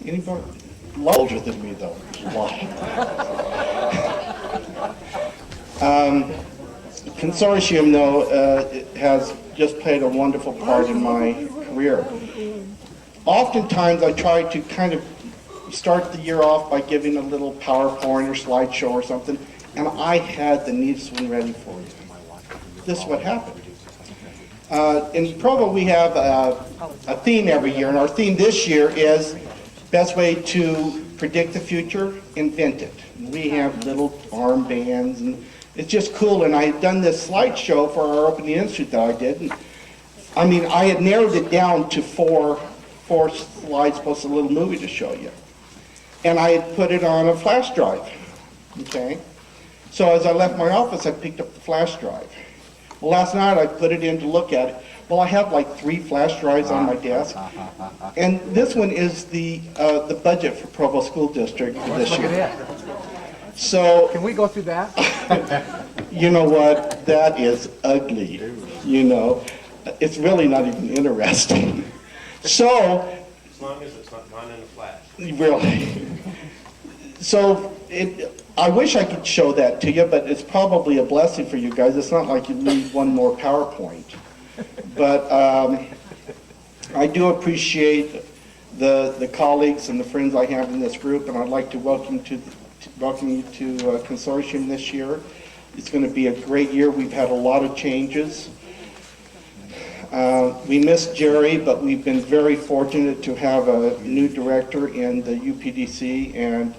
Anybody? Larger than me, though. Consortium, though, has just played a wonderful part in my career. Oftentimes, I try to kind of start the year off by giving a little PowerPoint or slideshow or something, and I had the neatest one ready for you. This is what happened. In Provo, we have a theme every year, and our theme this year is best way to predict the future, invent it. And we have little armbands, and it's just cool. And I had done this slideshow for our opening institute that I did. And, I mean, I had narrowed it down to four slides plus a little movie to show you. And I had put it on a flash drive, okay? So as I left my office, I picked up the flash drive. Well, last night I put it in to look at it. Well, I have like 3 flash drives on my desk. And this one is the budget for Provo School District for this year. So, can we go through that? You know what? That is ugly, you know. It's really not even interesting. So, as long as it's not gone in a flash. Really. So, I wish I could show that to you, but it's probably a blessing for you guys. It's not like you need one more PowerPoint. But I do appreciate the colleagues and the friends I have in this group, and I'd like to welcome you to Consortium this year. It's going to be a great year. We've had a lot of changes. We miss Jerry, but we've been very fortunate to have a new director in the UPDC, and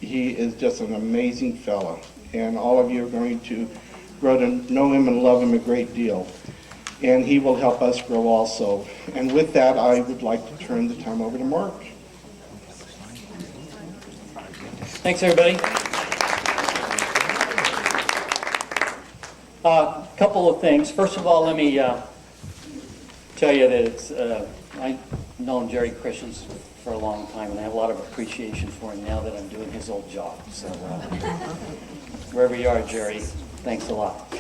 he is just an amazing fellow. And all of you are going to grow to know him and love him a great deal. And he will help us grow also. And with that, I would like to turn the time over to Mark. Thanks, everybody. A couple of things. First of all, let me tell you that I've known Jerry Christians for a long time, and I have a lot of appreciation for him now that I'm doing his old job. So wherever you are, Jerry, thanks a lot.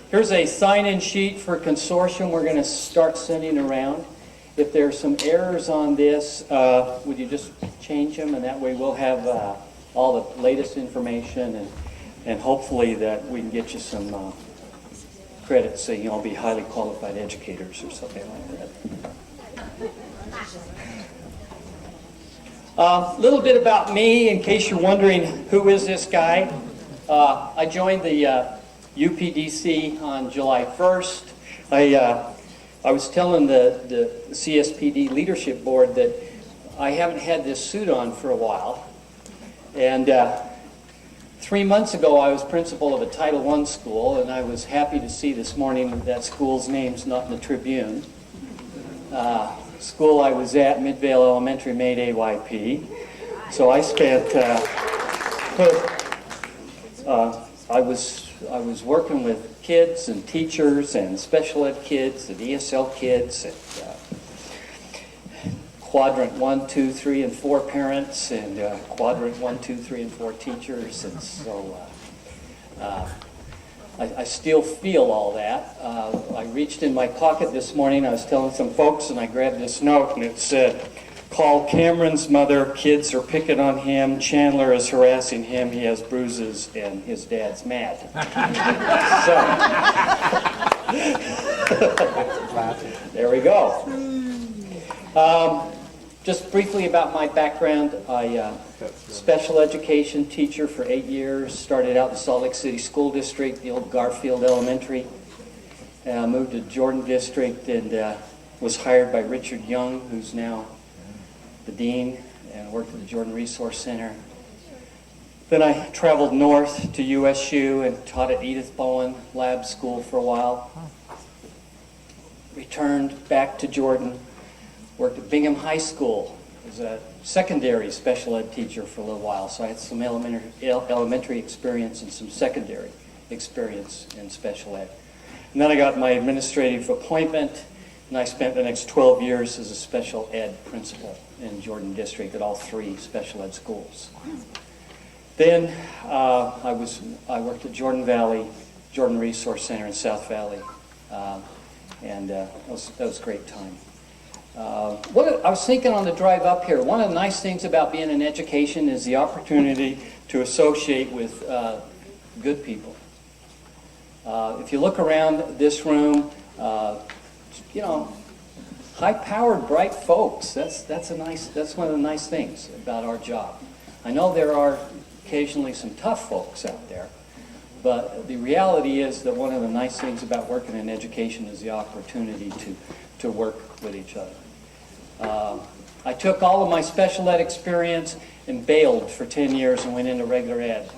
Here's a sign-in sheet for Consortium we're going to start sending around. If there's some errors on this, would you just change them, and that way we'll have all the latest information, and hopefully that we can get you some credit so you'll be highly qualified educators or something like that. A little bit about me, in case you're wondering who is this guy. I joined the UPDC on July 1st. I was telling the CSPD leadership board that I haven't had this suit on for a while. And 3 months ago I was principal of a Title I school, and I was happy to see this morning that school's name's not in the Tribune. School I was at, Midvale Elementary, made AYP. So I spent, I was working with kids and teachers and special ed kids and ESL kids and quadrant 1, 2, 3, and 4 parents and quadrant 1, 2, 3, and 4 teachers. And so I still feel all that. I reached in my pocket this morning, I was telling some folks, and I grabbed this note, and it said, "Call Cameron's mother, kids are picking on him, Chandler is harassing him, he has bruises, and his dad's mad." So, there we go. Just briefly about my background, I special education teacher for 8 years, started out in Salt Lake City School District, the old Garfield Elementary, moved to Jordan District and was hired by Richard Young, who's now the dean, and worked at the Jordan Resource Center. Then I traveled north to USU and taught at Edith Bowen Lab School for a while. Returned back to Jordan, worked at Bingham High School as a secondary special ed teacher for a little while, so I had some elementary experience and some secondary experience in special ed. And then I got my administrative appointment, and I spent the next 12 years as a special ed principal in Jordan District at all 3 special ed schools. Then I worked at Jordan Valley, Jordan Resource Center in South Valley, and that was a great time. I was thinking on the drive up here, one of the nice things about being in education is the opportunity to associate with good people. If you look around this room, you know, high-powered, bright folks. That's one of the nice things about our job. I know there are occasionally some tough folks out there, but the reality is that one of the nice things about working in education is the opportunity to work with each other. I took all of my special ed experience and bailed for 10 years and went into regular ed,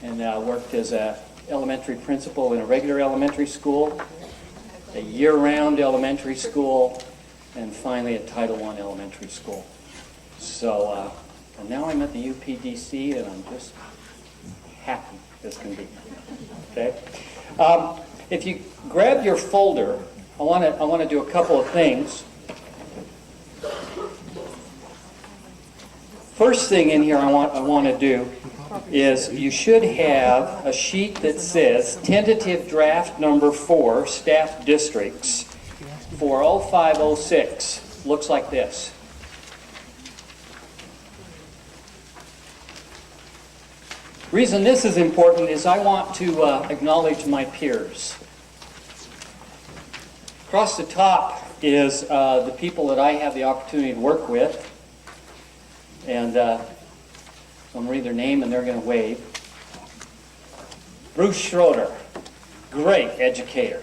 and worked as an elementary principal in a regular elementary school, a year-round elementary school, and finally at Title I elementary school. So, and now I'm at the UPDC, and I'm just happy as can be. Okay. If you grab your folder, I want to do a couple of things. First thing in here I want to do is you should have a sheet that says tentative draft number 4 staff districts for 0506. Looks like this. Reason this is important is I want to acknowledge my peers. Across the top is the people that I have the opportunity to work with. And so I'm going to read their name and they're going to wave. Bruce Schroeder, great educator.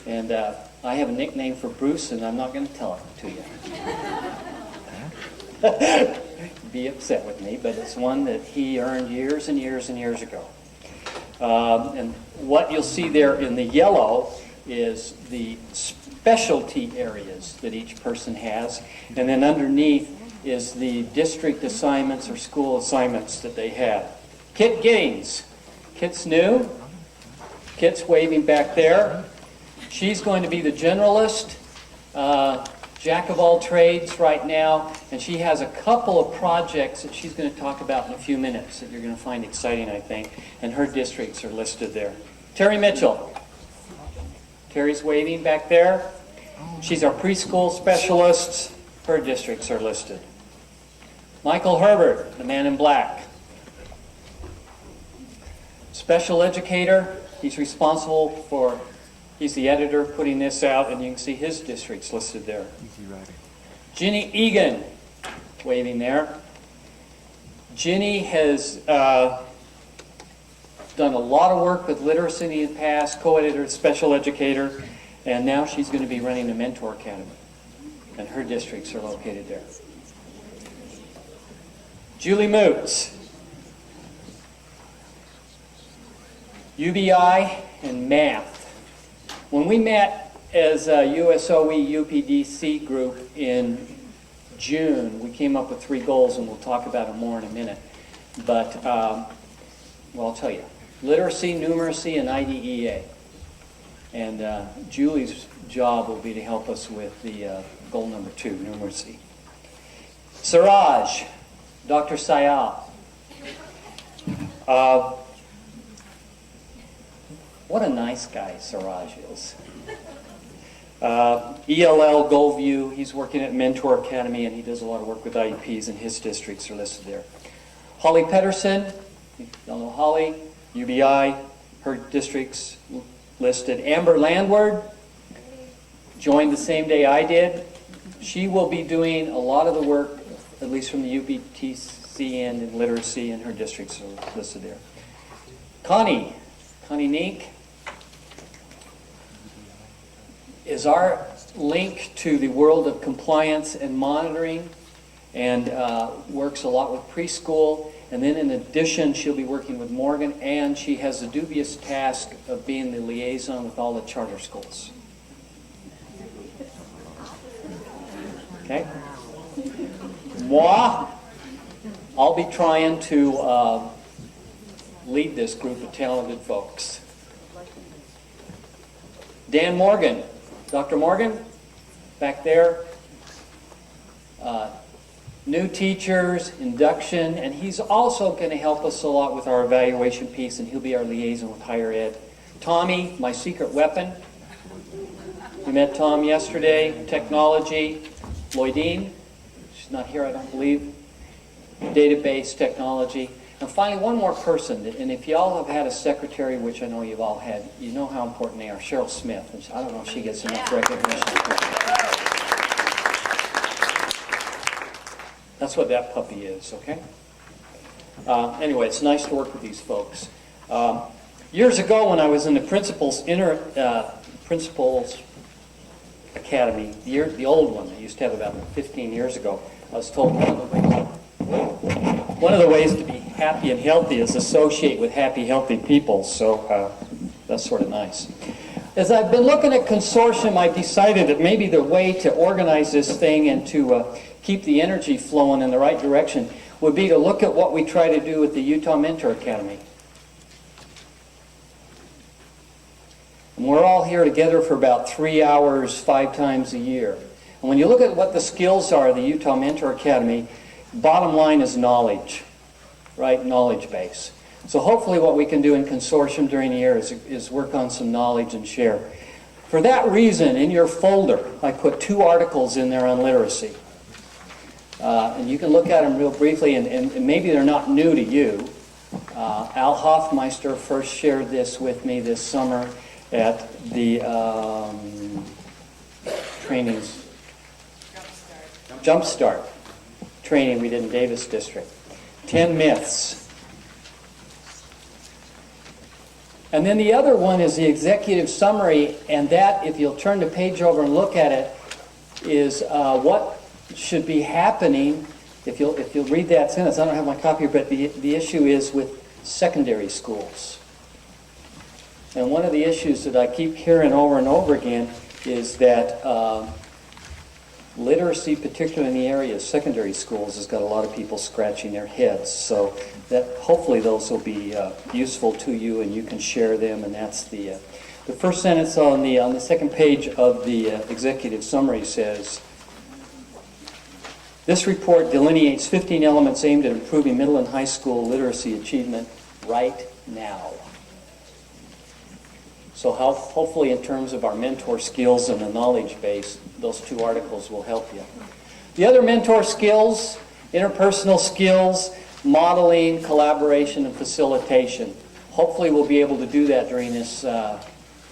And I have a nickname for Bruce and I'm not going to tell it to you. Be upset with me, but it's one that he earned years and years and years ago. And what you'll see there in the yellow is the specialty areas that each person has. And then underneath is the district assignments or school assignments that they have. Kit Giddings. Kit's new. Kit's waving back there. She's going to be the generalist, jack of all trades right now, and she has a couple of projects that she's going to talk about in a few minutes that you're going to find exciting, I think, and her districts are listed there. Terry Mitchell. Terry's waving back there. She's our preschool specialist. Her districts are listed. Michael Herbert, the man in black. Special educator, he's responsible for, he's the editor putting this out, and you can see his districts listed there. Ginny Egan, waving there. Ginny has done a lot of work with literacy in the past, co-editor, special educator, and now she's going to be running the Mentor Academy, and her districts are located there. Julie Moots, UBI and math. When we met as a USOE UPDC group in June, we came up with 3 goals, and we'll talk about them more in a minute. But, well, I'll tell you. Literacy, numeracy, and IDEA. And Julie's job will be to help us with the goal number 2, numeracy. Siraj, Dr. Sayal. What a nice guy Siraj is. ELL Goldview, he's working at Mentor Academy, and he does a lot of work with IEPs, and his districts are listed there. Holly Pedersen, you all know Holly, UBI, her district's listed. Amber Landward joined the same day I did. She will be doing a lot of the work, at least from the UPTC end in literacy, and her districts are listed there. Connie Neek is our link to the world of compliance and monitoring, and works a lot with preschool. And then in addition, she'll be working with Morgan, and she has the dubious task of being the liaison with all the charter schools. Okay? Moi, I'll be trying to lead this group of talented folks. Dan Morgan, Dr. Morgan, back there. New teachers, induction, and he's also going to help us a lot with our evaluation piece, and he'll be our liaison with higher ed. Tommy, my secret weapon. We met Tom yesterday, technology. Lloydine, she's not here, I don't believe. Database technology. And finally, one more person, and if y'all have had a secretary, which I know you've all had, you know how important they are, Cheryl Smith. And I don't know if she gets enough recognition. That's what that puppy is, okay? Anyway, it's nice to work with these folks. Years ago, when I was in the Principals Academy, the old one, I used to have about 15 years ago, I was told one of the ways to be happy and healthy is associate with happy, healthy people. So that's sort of nice. As I've been looking at consortium, I've decided that maybe the way to organize this thing and to keep the energy flowing in the right direction would be to look at what we try to do with the Utah Mentor Academy. And we're all here together for about 3 hours, 5 times a year. And when you look at what the skills are of the Utah Mentor Academy, bottom line is knowledge, right? Knowledge base. So hopefully what we can do in consortium during the year is work on some knowledge and share. For that reason, in your folder, I put 2 articles in there on literacy. And you can look at them real briefly, and maybe they're not new to you. Al Hoffmeister first shared this with me this summer at the trainings. Jumpstart training we did in Davis District. 10 myths. And then the other one is the executive summary, and that, if you'll turn the page over and look at it, is what should be happening. If you'll read that sentence, I don't have my copy here, but the issue is with secondary schools. And one of the issues that I keep hearing over and over again is that literacy, particularly in the area of secondary schools, has got a lot of people scratching their heads. So that hopefully those will be useful to you, and you can share them. And that's the first sentence on the second page of the executive summary says, this report delineates 15 elements aimed at improving middle and high school literacy achievement right now. So hopefully in terms of our mentor skills and the knowledge base, those 2 articles will help you. The other mentor skills, interpersonal skills, modeling, collaboration, and facilitation. Hopefully we'll be able to do that during this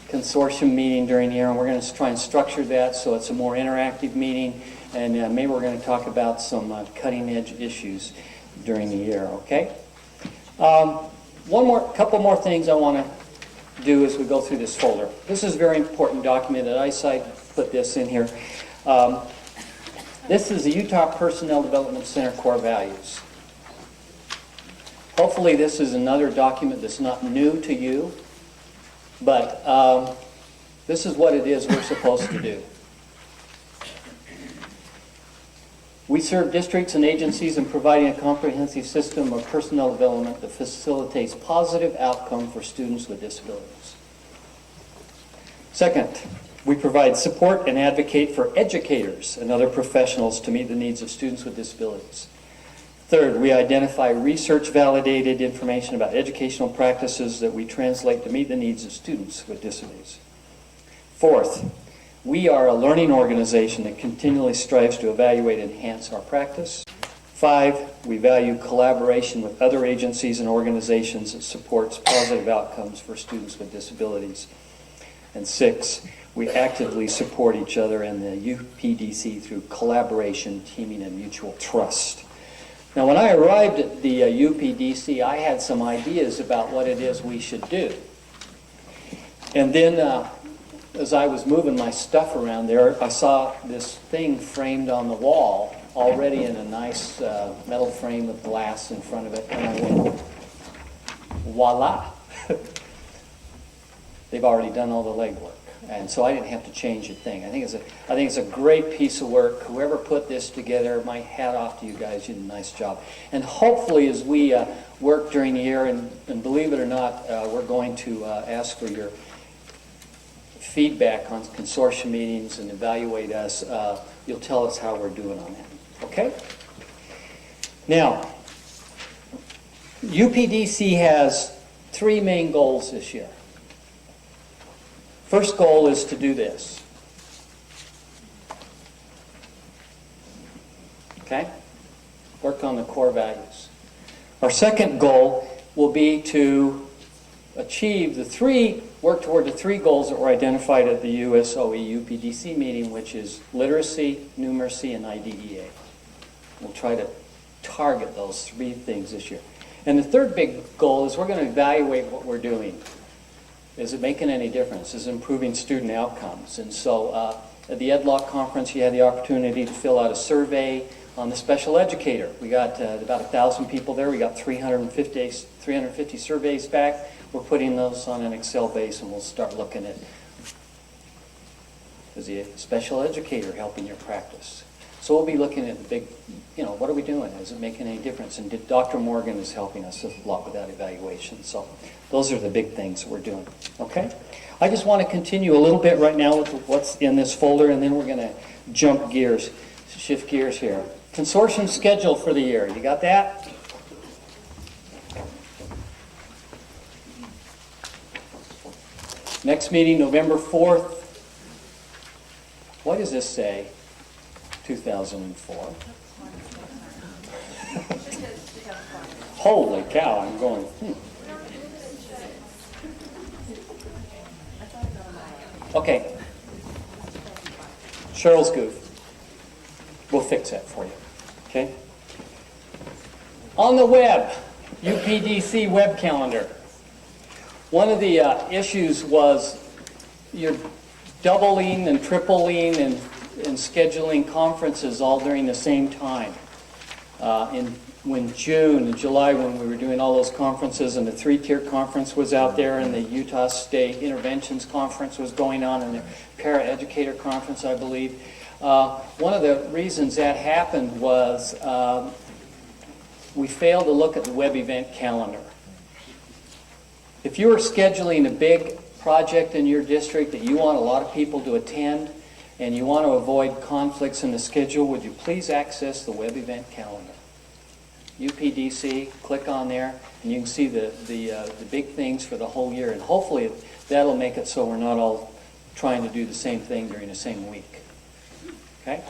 consortium meeting during the year, and we're going to try and structure that so it's a more interactive meeting, and maybe we're going to talk about some cutting-edge issues during the year, okay? Couple more things I want to do as we go through this folder. This is a very important document that I put this in here. This is the Utah Personnel Development Center core values. Hopefully this is another document that's not new to you, but this is what it is we're supposed to do. We serve districts and agencies in providing a comprehensive system of personnel development that facilitates positive outcome for students with disabilities. Second, we provide support and advocate for educators and other professionals to meet the needs of students with disabilities. Third, we identify research-validated information about educational practices that we translate to meet the needs of students with disabilities. Fourth, we are a learning organization that continually strives to evaluate and enhance our practice. 5, we value collaboration with other agencies and organizations that supports positive outcomes for students with disabilities. And 6, we actively support each other in the UPDC through collaboration, teaming, and mutual trust. Now, when I arrived at the UPDC, I had some ideas about what it is we should do. And then as I was moving my stuff around there, I saw this thing framed on the wall, already in a nice metal frame with glass in front of it, and I went, voila! They've already done all the legwork, and so I didn't have to change a thing. I think it's a great piece of work. Whoever put this together, my hat off to you guys. You did a nice job. And hopefully, as we work during the year, and believe it or not, we're going to ask for your feedback on consortium meetings and evaluate us. You'll tell us how we're doing on that. Okay? Now, UPDC has 3 main goals this year. First goal is to do this. Okay? Work on the core values. Our second goal will be to work toward the three goals that were identified at the USOE UPDC meeting, which is literacy, numeracy, and IDEA. We'll try to target those three things this year. And the third big goal is we're going to evaluate what we're doing. Is it making any difference? Is it improving student outcomes? And so at the EdLock conference, you had the opportunity to fill out a survey on the special educator. We got about 1,000 people there. We got 350 surveys back. We're putting those on an Excel base, and we'll start looking at, is the special educator helping your practice? So we'll be looking at the big, what are we doing? Is it making any difference? And Dr. Morgan is helping us a lot with that evaluation. So those are the big things that we're doing. Okay? I just want to continue a little bit right now with what's in this folder, and then we're going to shift gears here. Consortium schedule for the year. You got that? Next meeting, November 4th. What does this say? 2004. Holy cow, I'm going, Okay. Cheryl's goof. We'll fix that for you. Okay? On the web, UPDC web calendar. One of the issues was you're doubling and tripling and scheduling conferences all during the same time. When June and July, when we were doing all those conferences, and the three-tier conference was out there, and the Utah State Interventions Conference was going on, and the Para-Educator Conference, I believe. One of the reasons that happened was we failed to look at the web event calendar. If you are scheduling a big project in your district that you want a lot of people to attend, and you want to avoid conflicts in the schedule, would you please access the web event calendar? UPDC, click on there, and you can see the big things for the whole year. And hopefully that'll make it so we're not all trying to do the same thing during the same week. Okay?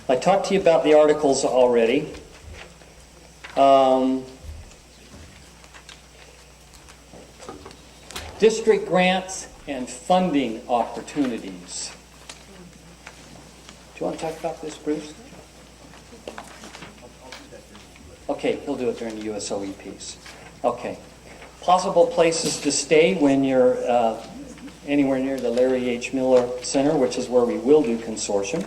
I talked to you about the articles already. District grants and funding opportunities. Do you want to talk about this, Bruce? Okay, he'll do it during the USOE piece. Okay. Possible places to stay when you're anywhere near the Larry H. Miller Center, which is where we will do consortium.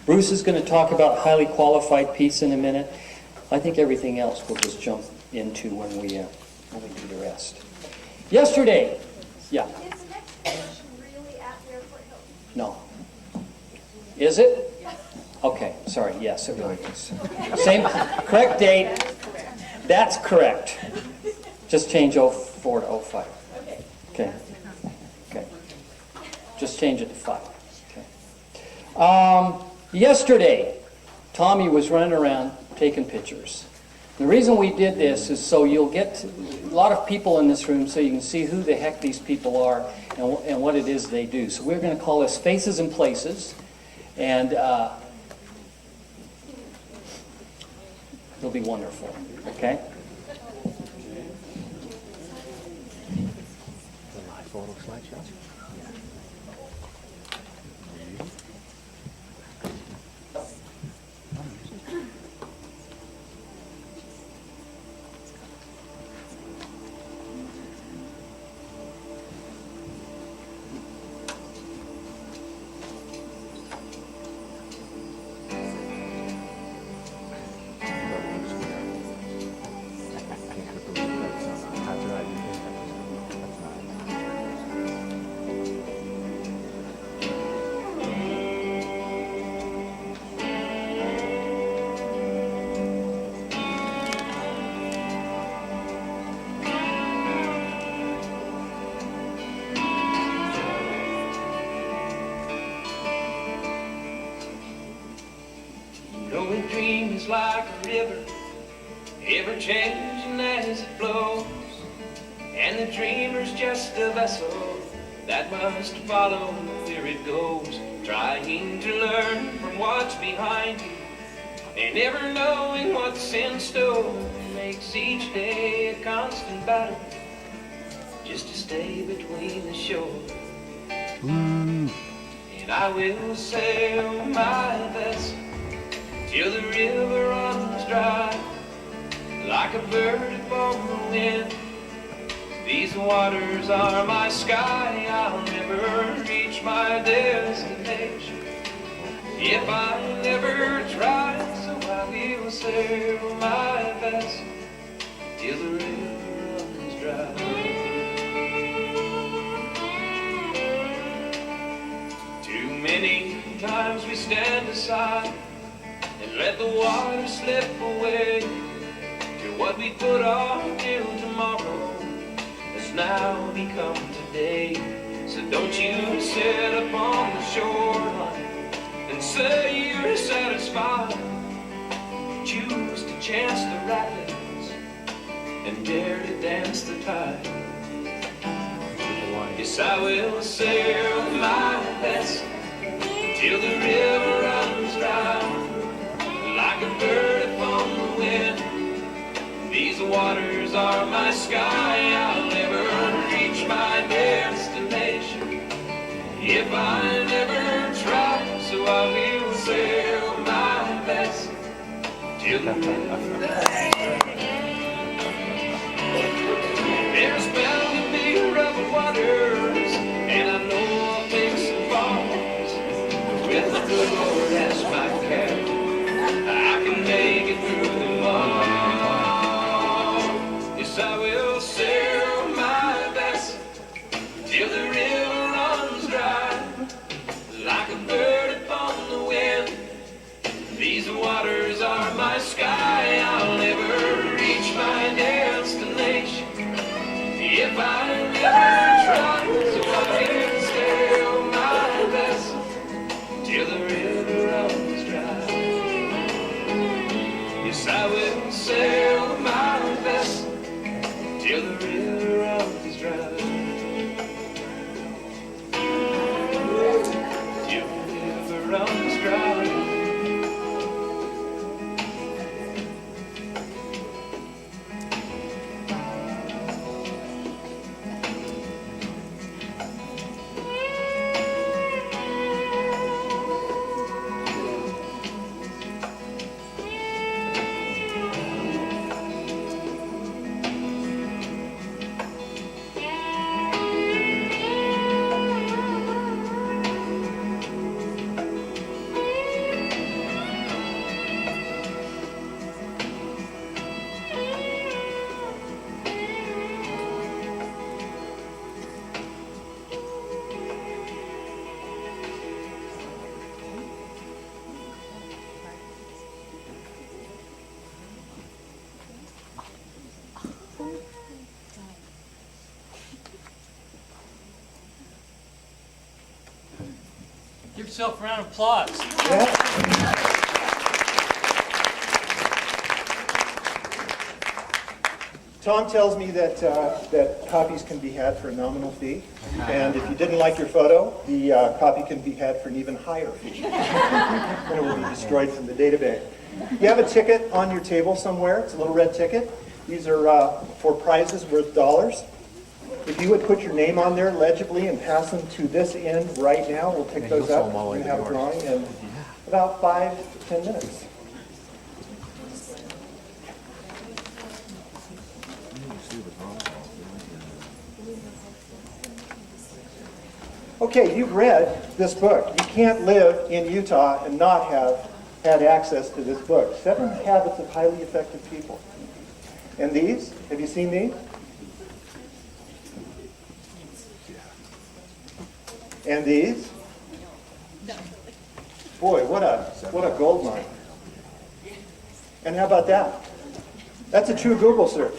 Bruce is going to talk about highly qualified piece in a minute. I think everything else we'll just jump into when we do the rest. Yesterday, yeah. Is the next consortium really out there for help? No. Is it? Okay, sorry, yes, it really is. Same, correct date. That's correct. Just change 04 to 05. Okay. Okay. Just change it to 5. Okay. Yesterday, Tommy was running around taking pictures. The reason we did this is so you'll get a lot of people in this room so you can see who the heck these people are and what it is they do. So we're going to call this Faces and Places. And it'll be wonderful. Okay? Photo slideshow. A dream is like a river, ever changing as it flows, and the dreamer's just a vessel that must follow where it goes, trying to learn from what's behind you, and never knowing what's in store makes each day a constant battle just to stay between the shore. And I will sail my vessel till the river runs dry, like a bird upon the wind. These waters are my sky, I'll never reach my destination if I never try. So I will sail my vessel till the river runs dry. Too many times we stand aside and let the water slip away to what we put off till tomorrow has now become today. So don't you sit upon the shoreline and say you're satisfied. Choose to chance the rapids and dare to dance the tide. Yes, I will sail my vessel till the river runs dry, like a bird upon the wind. These waters are my sky, I'll never reach my destination if I never try. So I will sail my vessel till the river runs dry. There's bound to be rough waters, and I know I'll take some falls. With the good Lord as my captain, I can make it through them all. Yes, I will sail my vessel till the river runs dry, like a bird upon the wind. These waters are my sky, I'll never reach my destination if I never try. So I will sail my vessel till the river runs dry. Yes, I will sail my vessel till the river runs dry. Till the river runs dry. Give yourself a round of applause. Tom tells me that that copies can be had for a nominal fee, and if you didn't like your photo, the copy can be had for an even higher fee, and it will be destroyed from the database. You have a ticket on your table somewhere. It's a little red ticket. These are for prizes worth dollars. If you would put your name on there legibly and pass them to this end right now, we'll pick those up. We're going to have a drawing in about 5 to 10 minutes. Okay, you've read this book. You can't live in Utah and not have had access to this book, 7 Habits of Highly Effective People. And these, have you seen these? And these? Boy, what a gold mine. And how about that? That's a true Google search.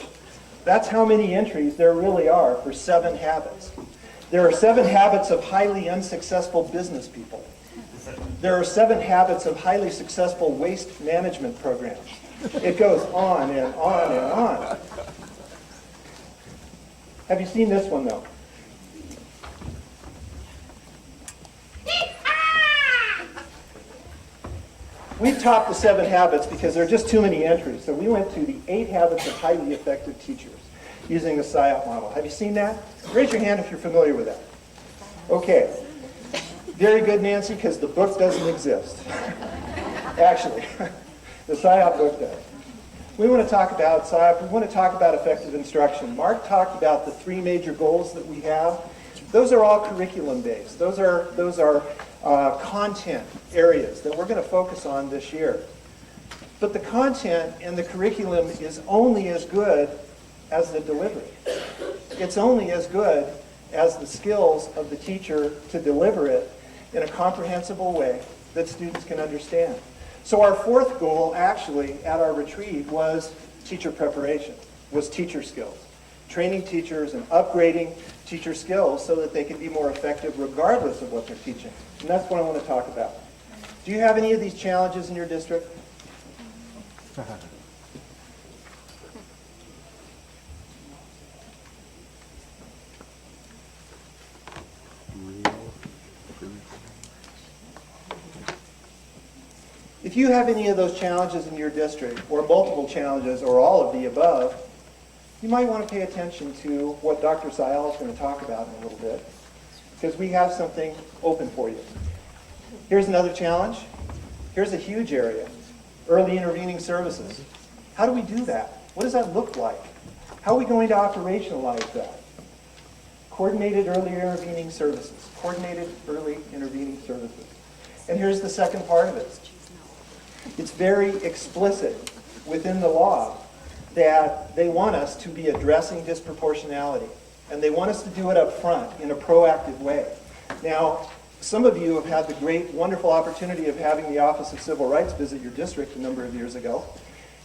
That's how many entries there really are for 7 habits. There are 7 habits of highly unsuccessful business people. There are 7 habits of highly successful waste management programs. It goes on and on and on. Have you seen this one, though? we topped the 7 habits because there are just too many entries. So we went to the 8 habits of highly effective teachers using the SIOP model. Have you seen that? Raise your hand if you're familiar with that. Okay. Very good, Nancy, because the book doesn't exist. Actually, the SIOP book does. We want to talk about SIOP. We want to talk about effective instruction. Mark talked about the 3 major goals that we have. Those are all curriculum-based. Those are content areas that we're going to focus on this year. But the content and the curriculum is only as good as the delivery. It's only as good as the skills of the teacher to deliver it in a comprehensible way that students can understand. So our 4th goal, actually, at our retreat was teacher preparation, was teacher skills. Training teachers and upgrading teacher skills so that they can be more effective regardless of what they're teaching. And that's what I want to talk about. Do you have any of these challenges in your district? If you have any of those challenges in your district, or multiple challenges, or all of the above, you might want to pay attention to what Dr. Sayal is going to talk about in a little bit, because we have something open for you. Here's another challenge. Here's a huge area, early intervening services. How do we do that? What does that look like? How are we going to operationalize that? Coordinated early intervening services. Coordinated early intervening services. And here's the second part of it. It's very explicit within the law that they want us to be addressing disproportionality. And they want us to do it up front in a proactive way. Now, some of you have had the great, wonderful opportunity of having the Office of Civil Rights visit your district a number of years ago.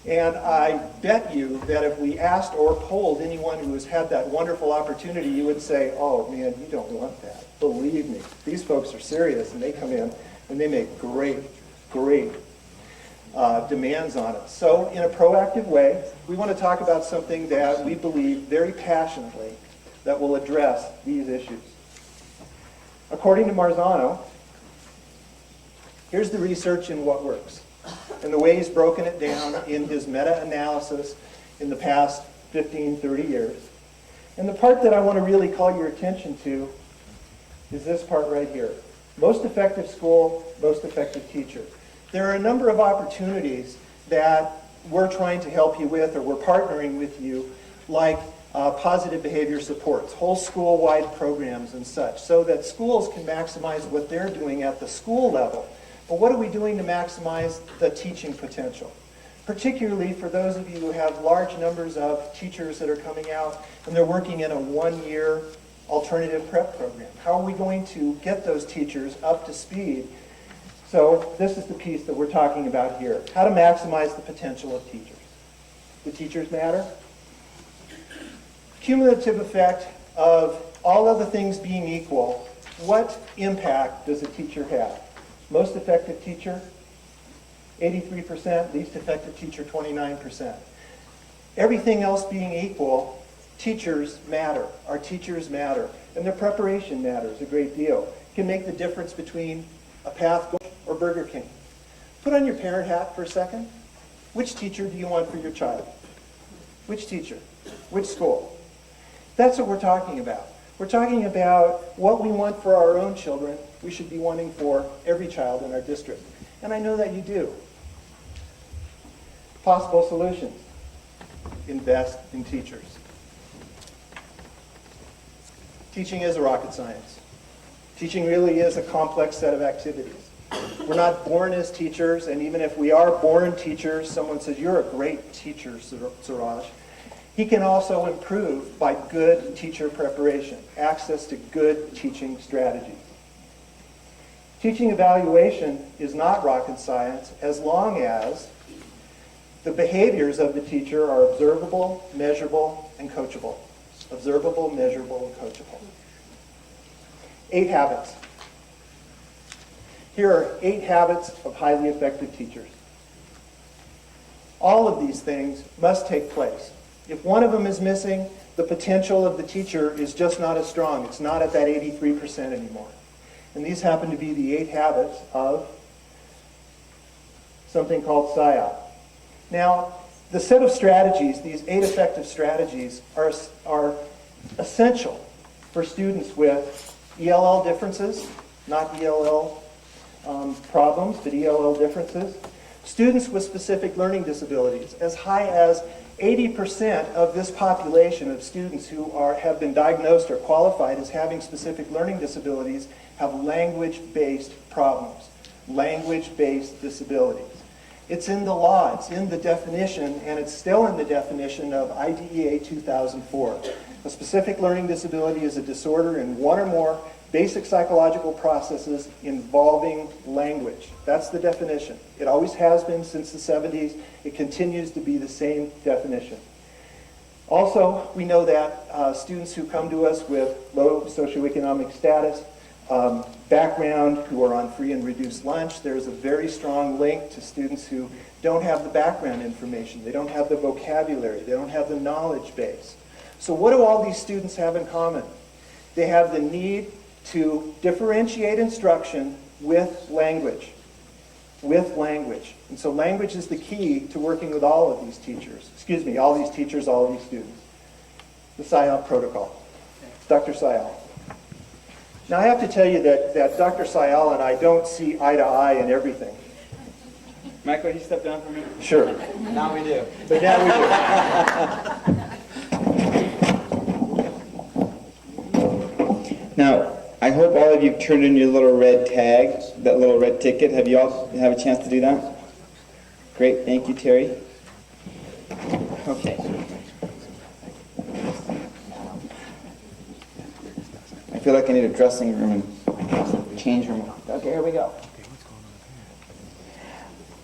And I bet you that if we asked or polled anyone who has had that wonderful opportunity, you would say, oh man, you don't want that. Believe me, these folks are serious, and they come in and they make great demands on us. So in a proactive way, we want to talk about something that we believe very passionately that will address these issues. According to Marzano, here's the research in what works. And the way he's broken it down in his meta-analysis in the past 15, 30 years. And the part that I want to really call your attention to is this part right here. Most effective school, most effective teacher. There are a number of opportunities that we're trying to help you with, or we're partnering with you, like positive behavior supports, whole school-wide programs and such, so that schools can maximize what they're doing at the school level. But what are we doing to maximize the teaching potential? Particularly for those of you who have large numbers of teachers that are coming out and they're working in a 1-year alternative prep program. How are we going to get those teachers up to speed? So this is the piece that we're talking about here. How to maximize the potential of teachers. Do teachers matter? Cumulative effect of all other things being equal, what impact does a teacher have? Most effective teacher, 83%. Least effective teacher, 29%. Everything else being equal, teachers matter. Our teachers matter. And their preparation matters a great deal. It can make the difference between a path or Burger King. Put on your parent hat for a second. Which teacher do you want for your child? Which teacher? Which school? That's what we're talking about. We're talking about what we want for our own children, we should be wanting for every child in our district. And I know that you do. Possible solutions. Invest in teachers. Teaching is a rocket science. Teaching really is a complex set of activities. We're not born as teachers, and even if we are born teachers, someone says, you're a great teacher, Suraj. He can also improve by good teacher preparation, access to good teaching strategies. Teaching evaluation is not rocket science as long as the behaviors of the teacher are observable, measurable, and coachable. Observable, measurable, and coachable. 8 habits. Here are 8 habits of highly effective teachers. All of these things must take place. If one of them is missing, the potential of the teacher is just not as strong. It's not at that 83% anymore. And these happen to be the 8 habits of something called SIOP. Now, the set of strategies, these 8 effective strategies, are essential for students with ELL differences, not ELL problems, but ELL differences. Students with specific learning disabilities, as high as 80% of this population of students who have been diagnosed or qualified as having specific learning disabilities have language-based problems, language-based disabilities. It's in the law, it's in the definition, and it's still in the definition of IDEA 2004. A specific learning disability is a disorder in one or more basic psychological processes involving language. That's the definition. It always has been since the 70s. It continues to be the same definition. Also, we know that students who come to us with low socioeconomic status, background, who are on free and reduced lunch, there's a very strong link to students who don't have the background information. They don't have the vocabulary. They don't have the knowledge base. So what do all these students have in common? They have the need to differentiate instruction with language. With language. And so language is the key to working with all of these teachers. Excuse me, all these teachers, all of these students. The SIOP protocol. Dr. Sayal. Now I have to tell you that Dr. Sayal and I don't see eye to eye in everything. Michael, you step down for me? Sure. Now we do. But now we do. Now, I hope all of you turned in your little red tag, that little red ticket. Have you all have a chance to do that? Great, thank you, Terry. Okay. I feel like I need a dressing room and change room. Okay, here we go.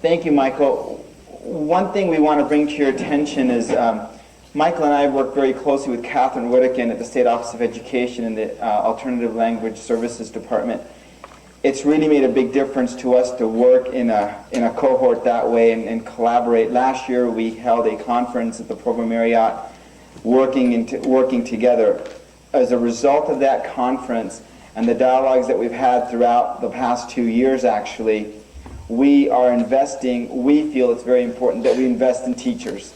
Thank you, Michael. One thing we want to bring to your attention is Michael and I work very closely with Catherine Whittakin at the State Office of Education in the Alternative Language Services Department. It's really made a big difference to us to work in a cohort that way and collaborate. Last year we held a conference at the Program Marriott working together. As a result of that conference and the dialogues that we've had throughout the past 2 years actually, we are investing, we feel it's very important that we invest in teachers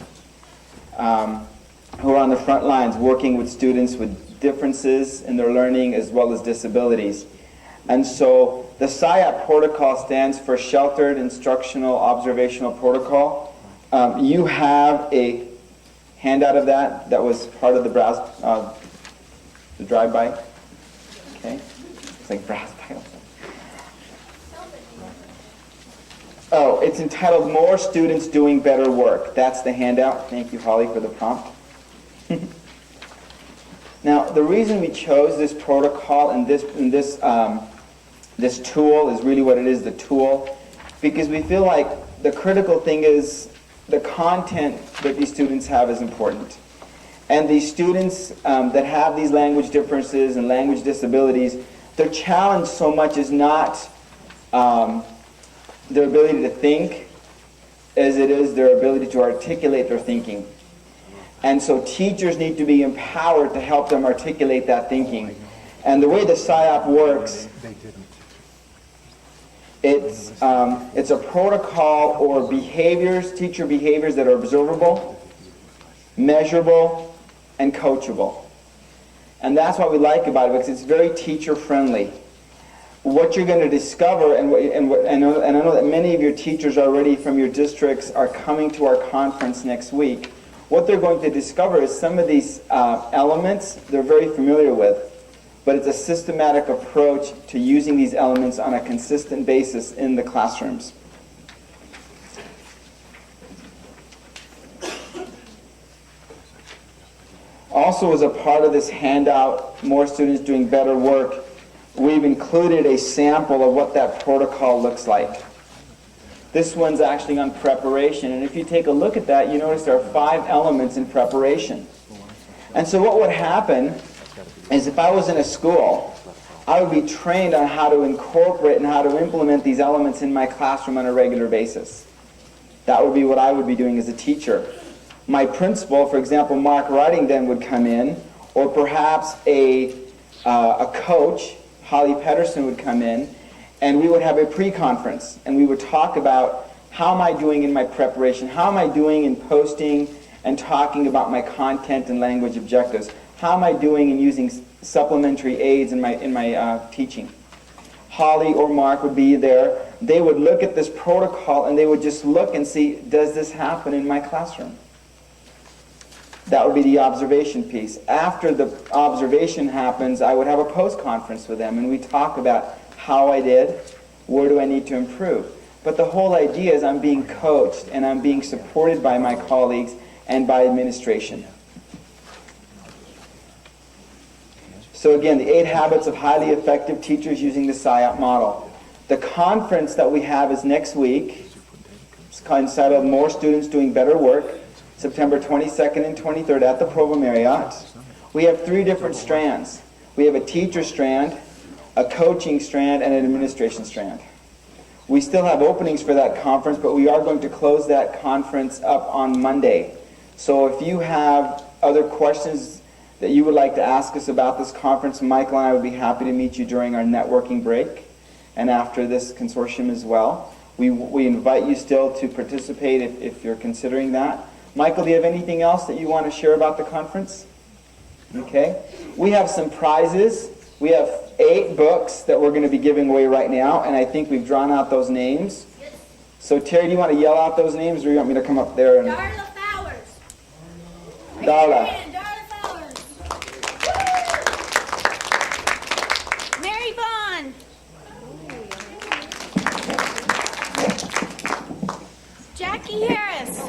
who are on the front lines working with students with differences in their learning as well as disabilities. And so the SIOP protocol stands for Sheltered Instructional Observational Protocol. You have a handout of that was part of the drive-by. Okay? It's like brass by. Oh, it's entitled More Students Doing Better Work. That's the handout. Thank you, Holly, for the prompt. Now, the reason we chose this protocol and this tool is really what it is, the tool, because we feel like the critical thing is the content that these students have is important. And these students that have these language differences and language disabilities, their challenge so much is not their ability to think as it is their ability to articulate their thinking. And so teachers need to be empowered to help them articulate that thinking. And the way the SIOP works, it's a protocol or behaviors, teacher behaviors that are observable, measurable, and coachable. And that's what we like about it, because it's very teacher-friendly. What you're going to discover, and I know that many of your teachers already from your districts are coming to our conference next week. What they're going to discover is some of these elements they're very familiar with, but it's a systematic approach to using these elements on a consistent basis in the classrooms. Also, as a part of this handout, More Students Doing Better Work, we've included a sample of what that protocol looks like. This one's actually on preparation, and if you take a look at that, you notice there are 5 elements in preparation. And so what would happen is if I was in a school, I would be trained on how to incorporate and how to implement these elements in my classroom on a regular basis. That would be what I would be doing as a teacher. My principal, for example, Mark Riding, then would come in, or perhaps a coach, Holly Pedersen, would come in, and we would have a pre-conference, and we would talk about How am I doing in my preparation? How am I doing in posting and talking about my content and language objectives? How am I doing in using supplementary aids in my teaching? Holly or Mark would be there. They would look at this protocol and they would just look and see, does this happen in my classroom? That would be the observation piece. After the observation happens, I would have a post-conference with them and we talk about how I did, where do I need to improve. But the whole idea is I'm being coached and I'm being supported by my colleagues and by administration. So again, the 8 habits of highly effective teachers using the SIOP model. The conference that we have is next week. It's entitled More Students Doing Better Work, September 22nd and 23rd at the Provo Marriott. We have 3 different strands. We have a teacher strand, a coaching strand, and an administration strand. We still have openings for that conference, but we are going to close that conference up on Monday. So if you have other questions that you would like to ask us about this conference, Michael and I would be happy to meet you during our networking break and after this consortium as well. We invite you still to participate if you're considering that. Michael, do you have anything else that you want to share about the conference? Okay. We have some prizes. We have 8 books that we're going to be giving away right now, and I think we've drawn out those names. So Terry, do you want to yell out those names, or do you want me to come up there? And... Darla Flowers. Darla. Darla Flowers. Mary Vaughn. Jackie Harris.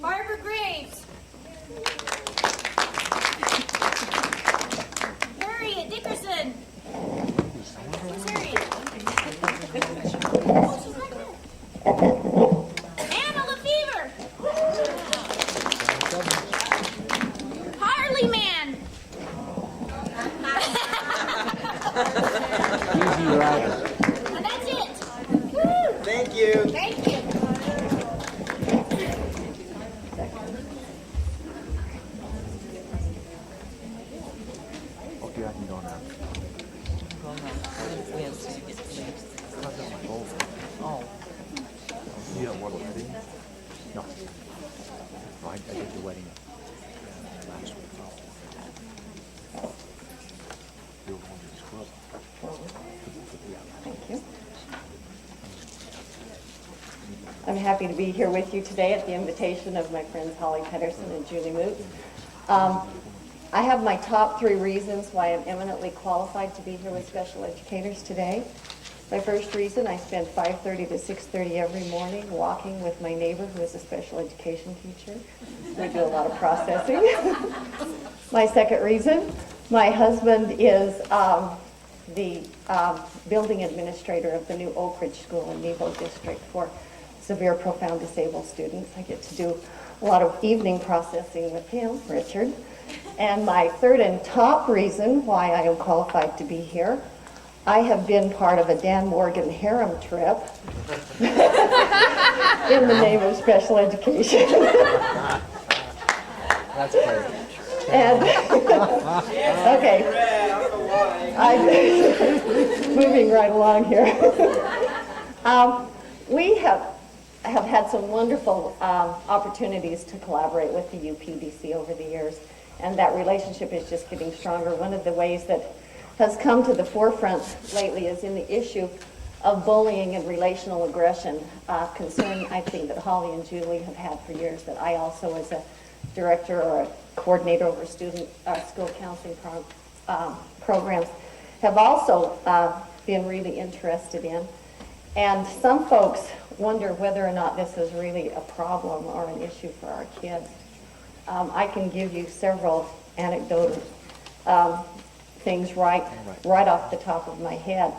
Barbara Graves. Harriet Dickerson. Who's Harriet? Oh, she's like that. Anna Lefevre. Harley Man. Easy Rider. And that's it. Woo. Thank you. Thank you. Okay, I can go now. Oh. You don't want a wedding? No. I did the wedding last week. You were going to this club. Thank you. I'm happy to be here with you today at the invitation of my friends Holly Pedersen and Julie Moot. I have my top 3 reasons why I'm eminently qualified to be here with special educators today. My first reason, I spend 5:30 to 6:30 every morning walking with my neighbor who is a special education teacher. We do a lot of processing. My second reason, my husband is the building administrator of the new Oak Ridge School in Nebo District for severe profound disabled students. I get to do a lot of evening processing with him, Richard. And my third and top reason why I am qualified to be here, I have been part of a Dan Morgan harem trip in the name of special education. That's great. And, okay, I'm moving right along here. We have had some wonderful opportunities to collaborate with the UPDC over the years, and that relationship is just getting stronger. One of the ways that has come to the forefront lately is in the issue of bullying and relational aggression, concern I think that Holly and Julie have had for years, that I also as a director or a coordinator over student school counseling programs have also been really interested in. And some folks wonder whether or not this is really a problem or an issue for our kids. I can give you several anecdotal things right off the top of my head.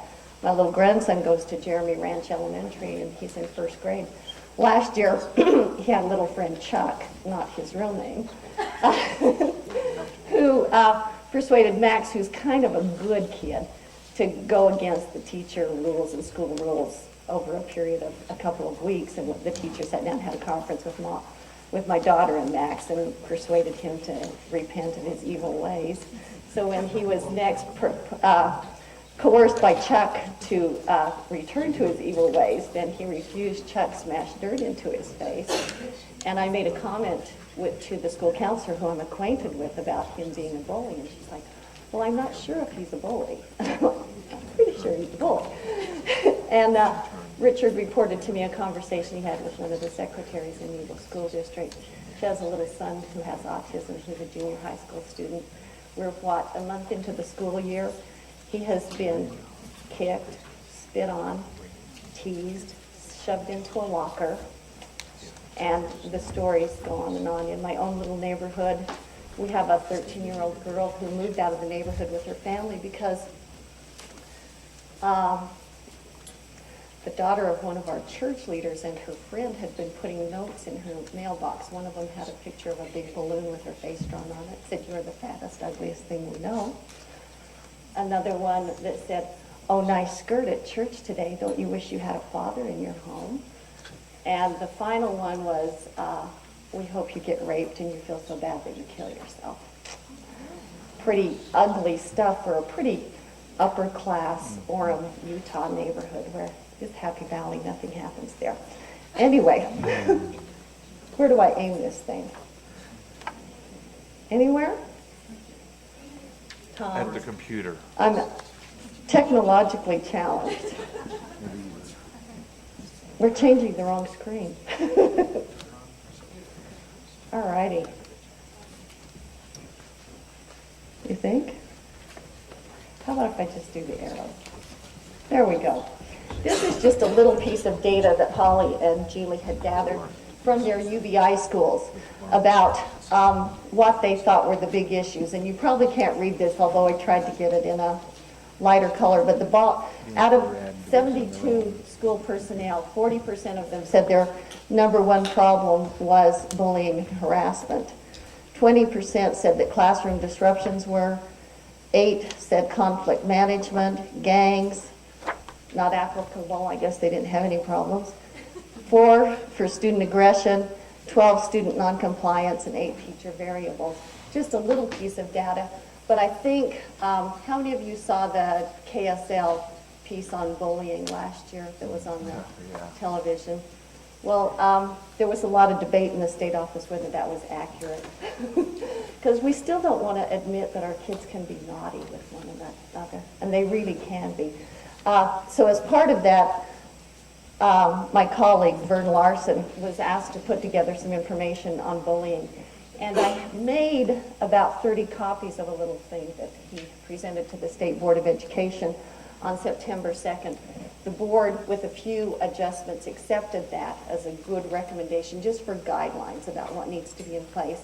My little grandson goes to Jeremy Ranch Elementary, and he's in first grade. Last year, he had a little friend, Chuck, not his real name, who persuaded Max, who's kind of a good kid, to go against the teacher rules and school rules over a period of a couple of weeks. And the teacher sat down and had a conference with my daughter and Max and persuaded him to repent of his evil ways. So when he was next coerced by Chuck to return to his evil ways. Then he refused. Chuck smashed dirt into his face. And I made a comment to the school counselor who I'm acquainted with about him being a bully. And she's like, well, I'm not sure if he's a bully. I'm pretty sure he's a bully. And Richard reported to me a conversation he had with one of the secretaries in the Eagle School District. She has a little son who has autism. He's a junior high school student. We're, a month into the school year. He has been kicked, spit on, teased, shoved into a locker, and the stories go on and on. In my own little neighborhood, we have a 13-year-old girl who moved out of the neighborhood with her family because the daughter of one of our church leaders and her friend had been putting notes in her mailbox. One of them had a picture of a big balloon with her face drawn on it. Said, "You're the fattest, ugliest thing we know." Another one that said, "Oh, nice skirt at church today. Don't you wish you had a father in your home?" And the final one was, "We hope you get raped and you feel so bad that you kill yourself." Pretty ugly stuff for a pretty upper class Orem, Utah neighborhood where it's Happy Valley, nothing happens there. Anyway, where do I aim this thing? Anywhere? Tom? At the computer. I'm technologically challenged. We're changing the wrong screen. All righty. You think? How about if I just do the arrows? There we go. This is just a little piece of data that Holly and Julie had gathered from their UBI schools about what they thought were the big issues. And you probably can't read this, although I tried to get it in a lighter color. But out of 72 school personnel, 40% of them said their number one problem was bullying and harassment. 20% said that classroom disruptions were. 8 said conflict management, gangs, not applicable, I guess they didn't have any problems. 4 for student aggression, 12 student noncompliance, and 8 teacher variables. Just a little piece of data, but I think, how many of you saw the KSL piece on bullying last year that was on the television? Well, there was a lot of debate in the state office whether that was accurate. Because we still don't want to admit that our kids can be naughty with one another, and they really can be. So as part of that, my colleague, Vern Larson, was asked to put together some information on bullying. And I made about 30 copies of a little thing that he presented to the State Board of Education on September 2nd. The board, with a few adjustments, accepted that as a good recommendation just for guidelines about what needs to be in place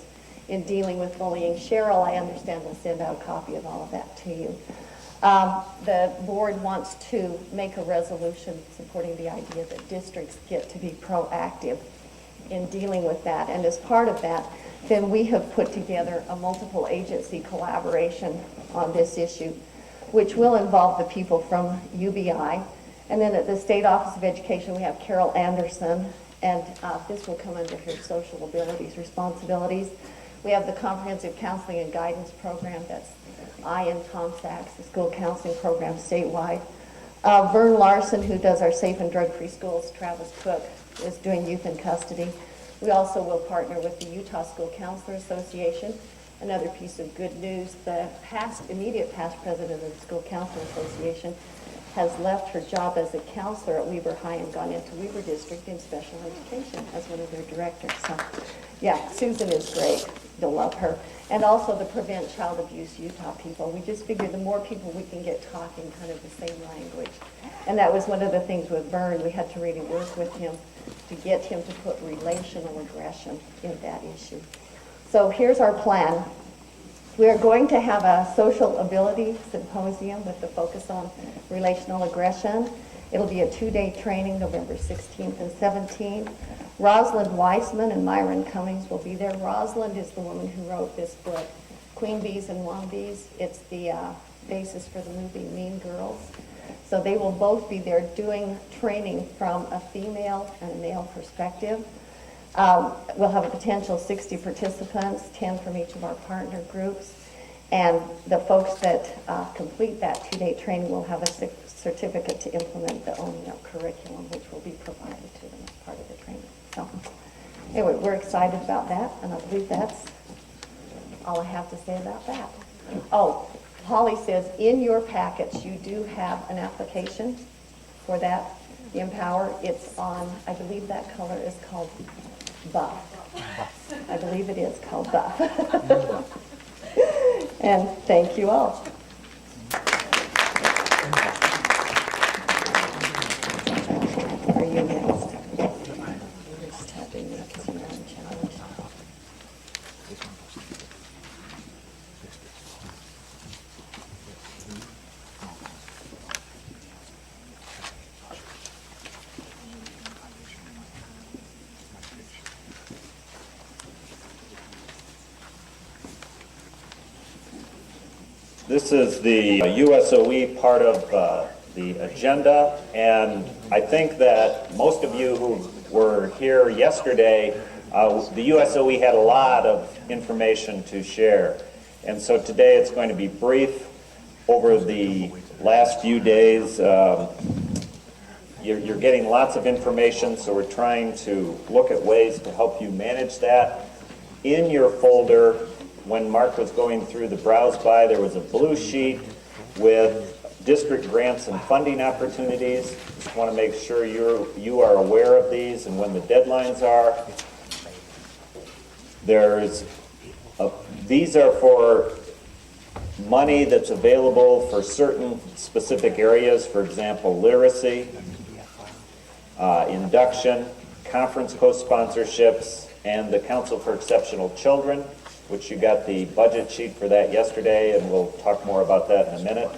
in dealing with bullying. Cheryl, I understand, will send out a copy of all of that to you. The board wants to make a resolution supporting the idea that districts get to be proactive in dealing with that. And as part of that, then we have put together a multiple agency collaboration on this issue, which will involve the people from UBI. And then at the State Office of Education, we have Carol Anderson, and this will come under her social abilities responsibilities. We have the Comprehensive Counseling and Guidance Program, that's I and Tom Sachs, the school counseling program statewide. Vern Larson, who does our safe and drug-free schools, Travis Cook, is doing youth in custody. We also will partner with the Utah School Counselor Association. Another piece of good news, the immediate past president of the School Counselor Association has left her job as a counselor at Weber High and gone into Weber District in special education as one of their directors. So, yeah, Susan is great. You'll love her. And also the Prevent Child Abuse Utah people. We just figured the more people we can get talking kind of the same language. And that was one of the things with Vern. We had to really work with him to get him to put relational aggression in that issue. So here's our plan. We are going to have a social ability symposium with the focus on relational aggression. It'll be a 2-day training, November 16th and 17th. Rosalind Weissman and Myron Cummings will be there. Rosalind is the woman who wrote this book, Queen Bees and Wombees. It's the basis for the movie Mean Girls. So they will both be there doing training from a female and a male perspective. We'll have a potential 60 participants, 10 from each of our partner groups. And the folks that complete that 2-day training will have a certificate to implement the ONEO curriculum, which will be provided to them as part of the training. So anyway, we're excited about that, and I believe that's all I have to say about that. Oh, Holly says in your packets you do have an application for that, the Empower. It's on, I believe that color is called Buff. I believe it is called Buff. And thank you all. Are you next? Just tapping me because you're on challenge. This is the USOE part of the agenda, and I think that most of you who were here yesterday, the USOE had a lot of information to share. And so today it's going to be brief. Over the last few days, you're getting lots of information, so we're trying to look at ways to help you manage that. In your folder, when Mark was going through the browse by, there was a blue sheet with district grants and funding opportunities. Just want to make sure you are aware of these and when the deadlines are. These are for money that's available for certain specific areas, for example, literacy, induction, conference co-sponsorships, and the Council for Exceptional Children, which you got the budget sheet for that yesterday, and we'll talk more about that in a minute.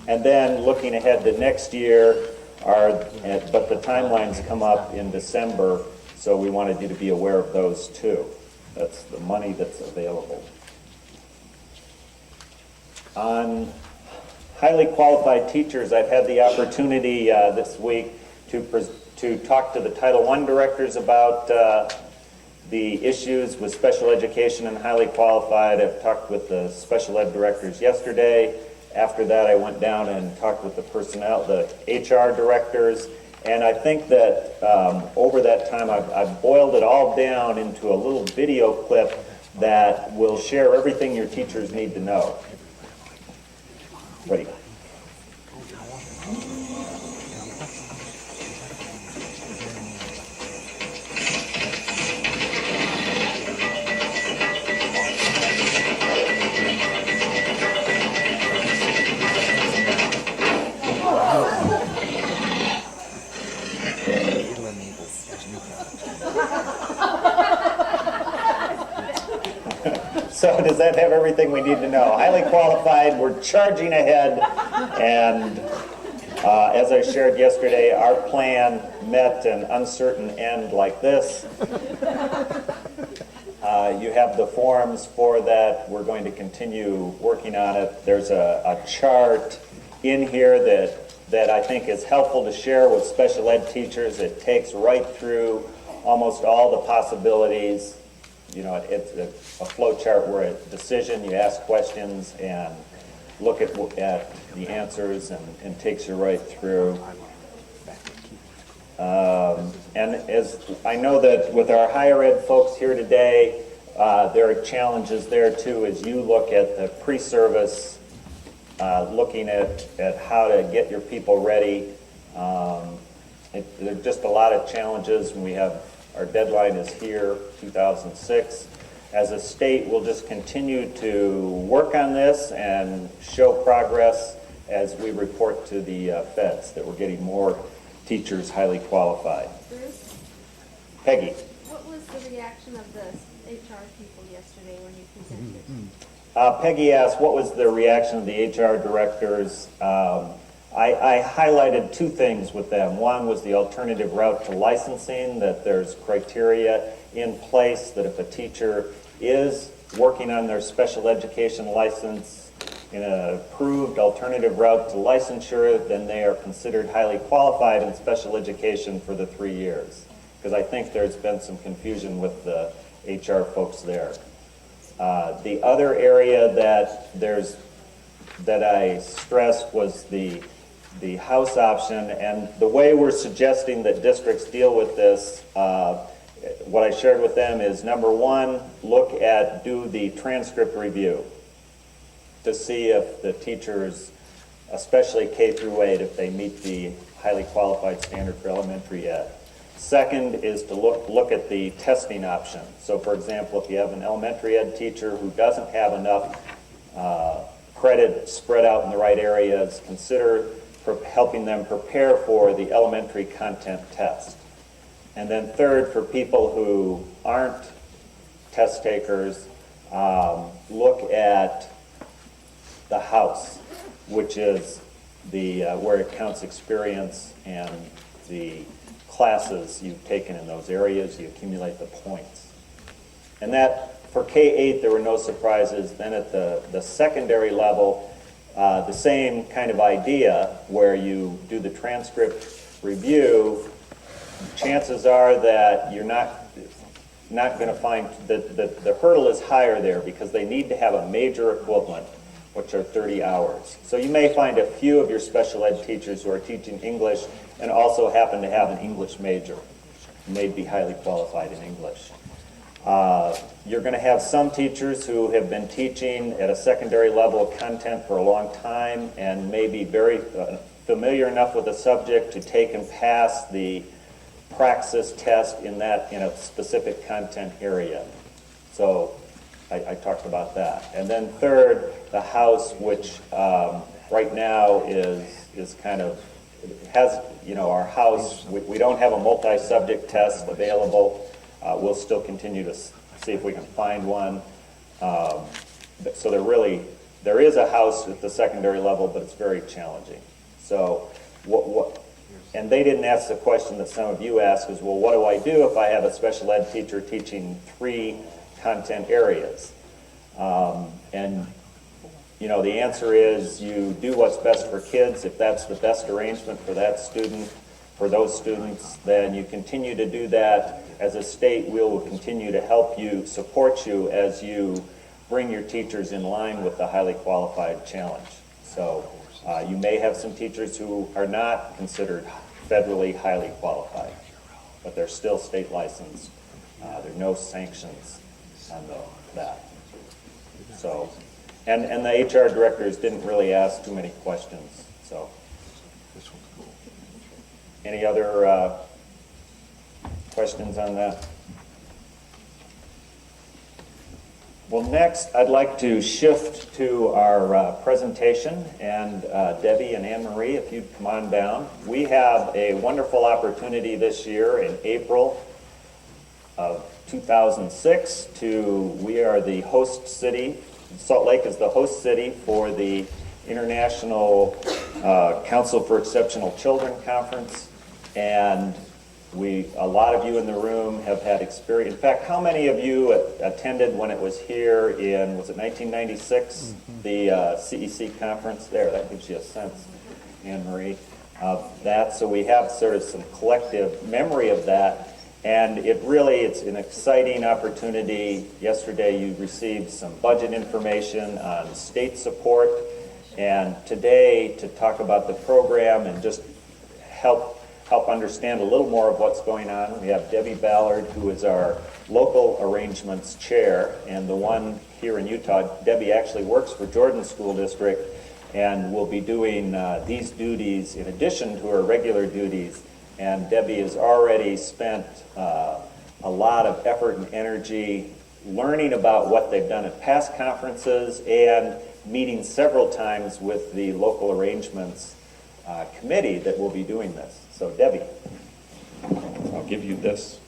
And then looking ahead to next year, but the timelines come up in December, so we wanted you to be aware of those too. That's the money that's available. On highly qualified teachers, I've had the opportunity this week to talk to the Title I directors about the issues with special education and highly qualified. I've talked with the special ed directors yesterday. After that, I went down and talked with the personnel, the HR directors, and I think that over that time, I've boiled it all down into a little video clip that will share everything your teachers need to know. Ready? So does that have everything we need to know? Highly qualified, we're charging ahead, and as I shared yesterday, our plan met an uncertain end like this. You have the forms for that. We're going to continue working on it. There's a chart in here that I think is helpful to share with special ed teachers. It takes right through almost all the possibilities. You know, it's a flow chart where a decision, you ask questions and look at the answers and takes you right through. And as I know that with our higher ed folks here today, there are challenges there too as you look at the pre-service, looking at how to get your people ready. There are just a lot of challenges, and our deadline is here, 2006. As a state, we'll just continue to work on this and show progress as we report to the feds that we're getting more teachers highly qualified. Bruce? Peggy. What was the reaction of the HR people yesterday when you presented? Peggy asked, what was the reaction of the HR directors? I highlighted two things with them. One was the alternative route to licensing, that there's criteria in place that if a teacher is working on their special education license in an approved alternative route to licensure, then they are considered highly qualified in special education for the 3 years. Because I think there's been some confusion with the HR folks there. The other area that I stressed was the house option, and the way we're suggesting that districts deal with this, what I shared with them is, number one, do the transcript review to see if the teachers, especially K through 8, if they meet the highly qualified standard for elementary ed. Second is to look at the testing option. So for example, if you have an elementary ed teacher who doesn't have enough credit spread out in the right areas, consider helping them prepare for the elementary content test. And then third, for people who aren't test takers, look at the house, which is where it counts experience and the classes you've taken in those areas, you accumulate the points. And that, for K-8, there were no surprises. Then at the secondary level, the same kind of idea where you do the transcript review. Chances are that you're not going to find that the hurdle is higher there because they need to have a major equivalent, which are 30 hours. So you may find a few of your special ed teachers who are teaching English and also happen to have an English major, may be highly qualified in English. You're going to have some teachers who have been teaching at a secondary level of content for a long time and may be very familiar enough with the subject to take and pass the praxis test in a specific content area. So I talked about that. And then third, the house, which right now is kind of, has, our house, we don't have a multi-subject test available. We'll still continue to see if we can find one. So there is a house at the secondary level, but it's very challenging. So and they didn't ask the question that some of you asked, is, well, what do I do if I have a special ed teacher teaching 3 content areas? And the answer is you do what's best for kids. If that's the best arrangement for that student, for those students, then you continue to do that. As a state, we will continue to help you, support you as you bring your teachers in line with the highly qualified challenge. So you may have some teachers who are not considered federally highly qualified, but they're still state licensed. There are no sanctions on that. So, and the HR directors didn't really ask too many questions. So, any other questions on that? Well, next I'd like to shift to our presentation, and Debbie and Anne Marie, if you'd come on down. We have a wonderful opportunity this year in April of 2006 we are the host city. Salt Lake is the host city for the International Council for Exceptional Children Conference, and a lot of you in the room have had experience. In fact, how many of you attended when it was here in, was it 1996, the CEC conference? There, that gives you a sense, Anne Marie, of that. So we have sort of some collective memory of that. And it's an exciting opportunity. Yesterday you received some budget information on state support. And today to talk about the program and just help understand a little more of what's going on, we have Debbie Ballard, who is our local arrangements chair, and the one here in Utah. Debbie actually works for Jordan School District and will be doing these duties in addition to her regular duties. And Debbie has already spent a lot of effort and energy learning about what they've done at past conferences and meeting several times with the local arrangements committee that will be doing this. So Debbie. I'll give you this.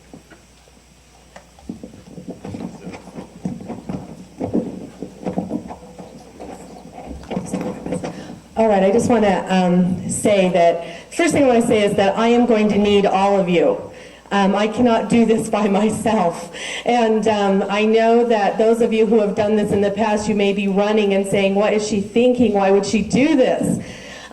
All right, I just want to say that, first thing I want to say is that I am going to need all of you. I cannot do this by myself. And I know that those of you who have done this in the past, you may be running and saying, what is she thinking? Why would she do this?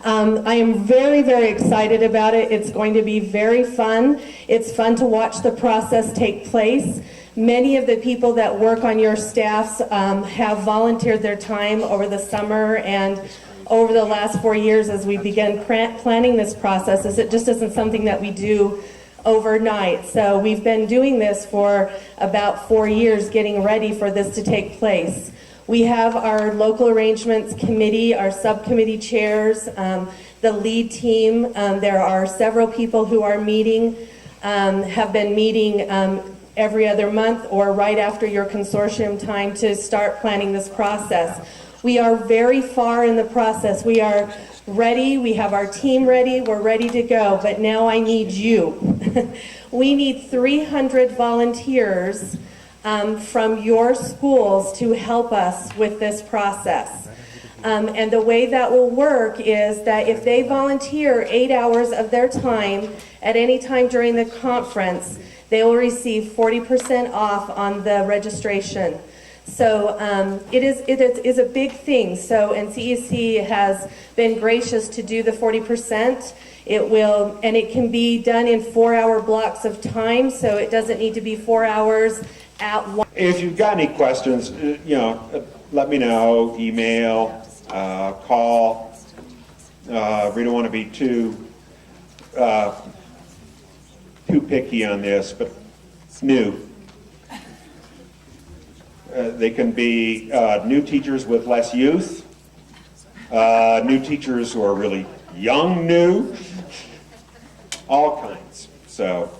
I am very, very excited about it. It's going to be very fun. It's fun to watch the process take place. Many of the people that work on your staffs have volunteered their time over the summer and over the last 4 years as we began planning this process. As it just isn't something that we do overnight. So we've been doing this for about 4 years, getting ready for this to take place. We have our local arrangements committee, our subcommittee chairs, the lead team. There are several people who are meeting, have been meeting every other month or right after your consortium time to start planning this process. We are very far in the process. We are ready. We have our team ready. We're ready to go. But now I need you. We need 300 volunteers from your schools to help us with this process. And the way that will work is that if they volunteer 8 hours of their time at any time during the conference, they will receive 40% off on the registration. So it is a big thing. So, and CEC has been gracious to do the 40%. And it can be done in 4-hour blocks of time, so it doesn't need to be 4 hours at once. If you've got any questions, let me know, email, call. We don't want to be too picky on this, but new. They can be new teachers with less youth, new teachers who are really young new, all kinds. So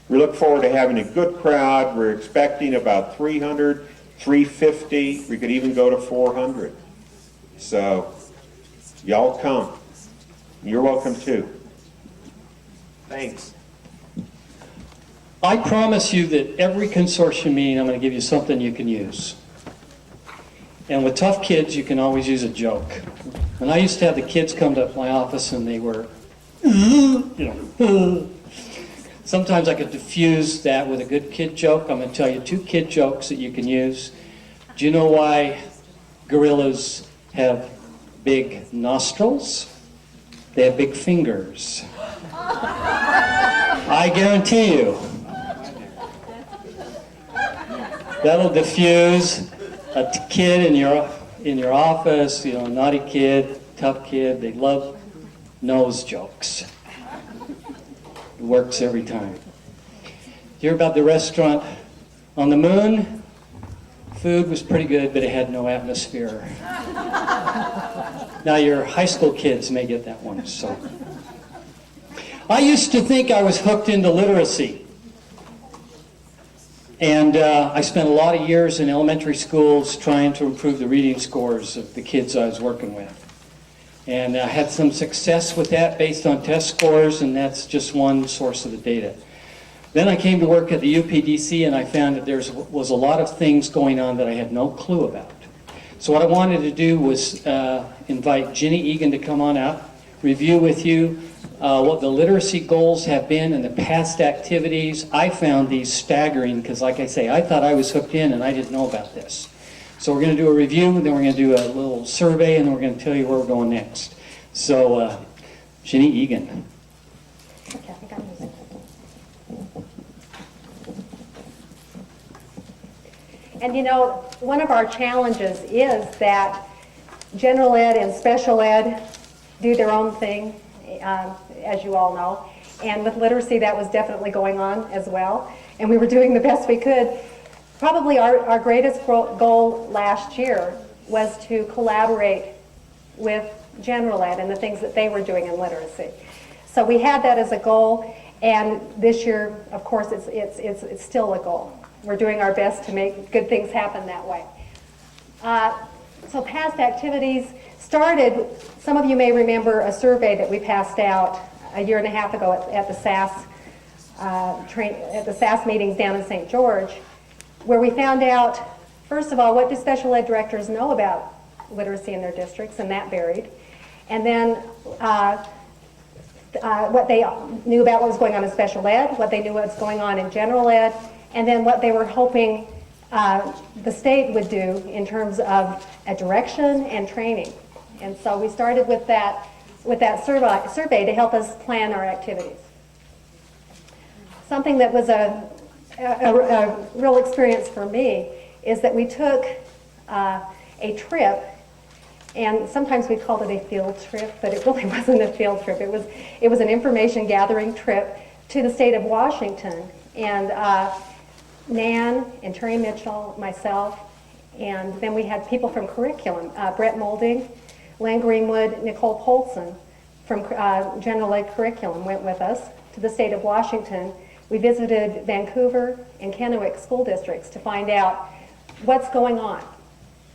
we look forward to having a good crowd. We're expecting about 300, 350. We could even go to 400. So y'all come. You're welcome too. Thanks. I promise you that every consortium meeting, I'm going to give you something you can use. And with tough kids, you can always use a joke. When I used to have the kids come to my office and they were, sometimes I could diffuse that with a good kid joke. I'm going to tell you 2 kid jokes that you can use. Do you know why gorillas have big nostrils? They have big fingers. I guarantee you, that'll diffuse a kid in your office, naughty kid, tough kid. They love nose jokes. It works every time. Hear about the restaurant on the moon? Food was pretty good, but it had no atmosphere. Now your high school kids may get that one. So, I used to think I was hooked into literacy. And I spent a lot of years in elementary schools trying to improve the reading scores of the kids I was working with. And I had some success with that based on test scores, and that's just one source of the data. Then I came to work at the UPDC, and I found that there was a lot of things going on that I had no clue about. So what I wanted to do was invite Ginny Egan to come on out, review with you what the literacy goals have been in the past activities. I found these staggering because, like I say, I thought I was hooked in and I didn't know about this. So we're going to do a review, and then we're going to do a little survey, and then we're going to tell you where we're going next. So, Ginny Egan. Okay, I think I'm using it. And one of our challenges is that general ed and special ed do their own thing, as you all know. And with literacy, that was definitely going on as well. And we were doing the best we could. Probably our greatest goal last year was to collaborate with general ed and the things that they were doing in literacy. So we had that as a goal, and this year, of course, it's still a goal. We're doing our best to make good things happen that way. So past activities started, some of you may remember a survey that we passed out a year and a half ago at the SAS meetings down in St. George, where we found out, first of all, what do special ed directors know about literacy in their districts, and that varied. And then what they knew about what was going on in special ed, what they knew what was going on in general ed, and then what they were hoping the state would do in terms of a direction and training. And so we started with that with that survey to help us plan our activities. Something that was a real experience for me is that we took a trip, and sometimes we called it a field trip, but it really wasn't a field trip. It was an information gathering trip to the state of Washington. And Nan and Terry Mitchell, myself, and then we had people from curriculum, Brett Molding, Len Greenwood, Nicole Polson from General Ed Curriculum went with us to the state of Washington. We visited Vancouver and Kennewick school districts to find out what's going on.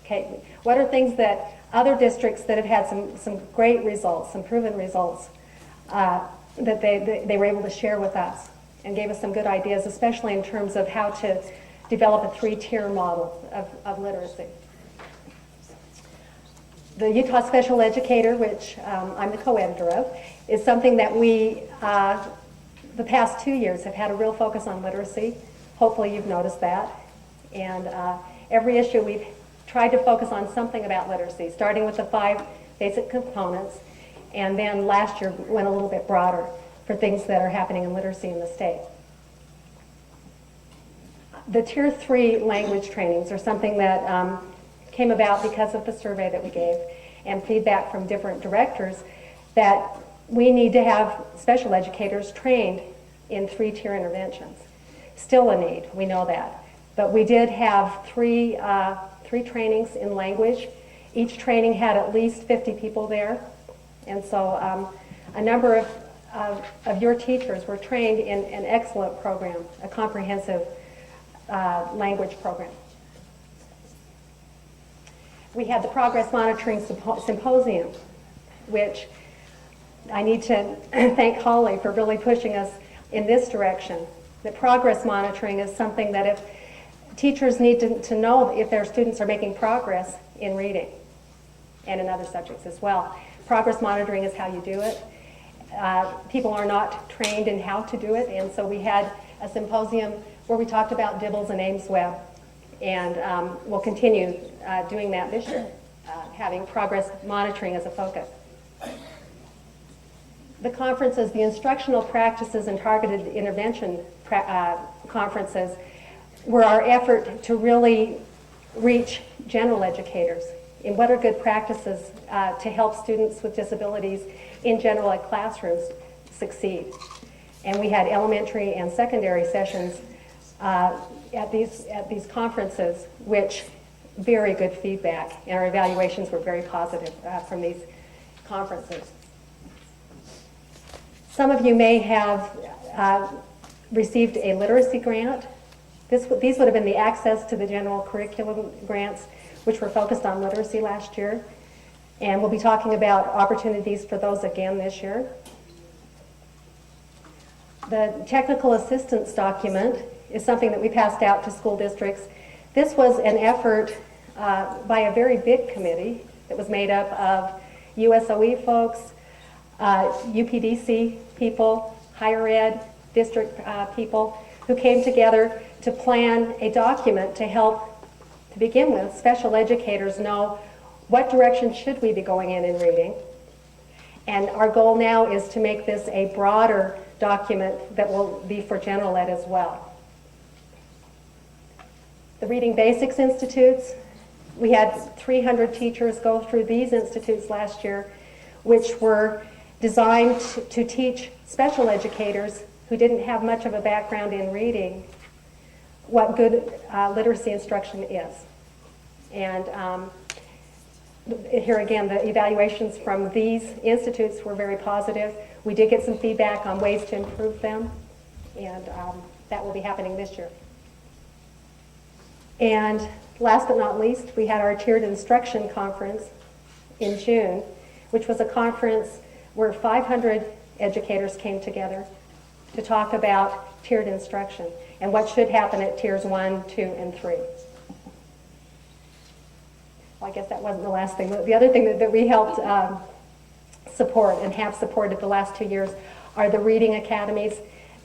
Okay, what are things that other districts that have had some great results, some proven results, that they were able to share with us and gave us some good ideas, especially in terms of how to develop a 3-tier model of literacy. The Utah Special Educator, which I'm the co-editor of, is something that we, the past 2 years, have had a real focus on literacy. Hopefully you've noticed that. And every issue we've tried to focus on something about literacy, starting with the 5 basic components, and then last year went a little bit broader for things that are happening in literacy in the state. The Tier 3 language trainings are something that came about because of the survey that we gave and feedback from different directors that we need to have special educators trained in 3-tier interventions. Still a need, we know that. But we did have three trainings in language. Each training had at least 50 people there. And so a number of your teachers were trained in an excellent program, a comprehensive language program. We had the Progress Monitoring Symposium, which I need to thank Holly for really pushing us in this direction. The progress monitoring is something that if teachers need to know if their students are making progress in reading and in other subjects as well. Progress monitoring is how you do it. People are not trained in how to do it, and so we had a symposium where we talked about Dibbles and Ames Web, and we'll continue doing that this year, having progress monitoring as a focus. The conferences, the instructional practices and targeted intervention conferences, were our effort to really reach general educators in what are good practices to help students with disabilities in general ed classrooms succeed. And we had elementary and secondary sessions at these conferences, which very good feedback, and our evaluations were very positive from these conferences. Some of you may have received a literacy grant. These would have been the access to the general curriculum grants, which were focused on literacy last year. And we'll be talking about opportunities for those again this year. The technical assistance document is something that we passed out to school districts. This was an effort by a very big committee that was made up of USOE folks, UPDC people, higher ed district people, who came together to plan a document to help, to begin with, special educators know what direction should we be going in reading. And our goal now is to make this a broader document that will be for general ed as well. The Reading Basics Institutes, we had 300 teachers go through these institutes last year, which were designed to teach special educators who didn't have much of a background in reading what good literacy instruction is. And here again, the evaluations from these institutes were very positive. We did get some feedback on ways to improve them, and that will be happening this year. And last but not least, we had our Tiered Instruction Conference in June, which was a conference where 500 educators came together to talk about tiered instruction and what should happen at tiers 1, 2, and 3. Well, I guess that wasn't the last thing. The other thing that we helped support and have supported the last 2 years are the reading academies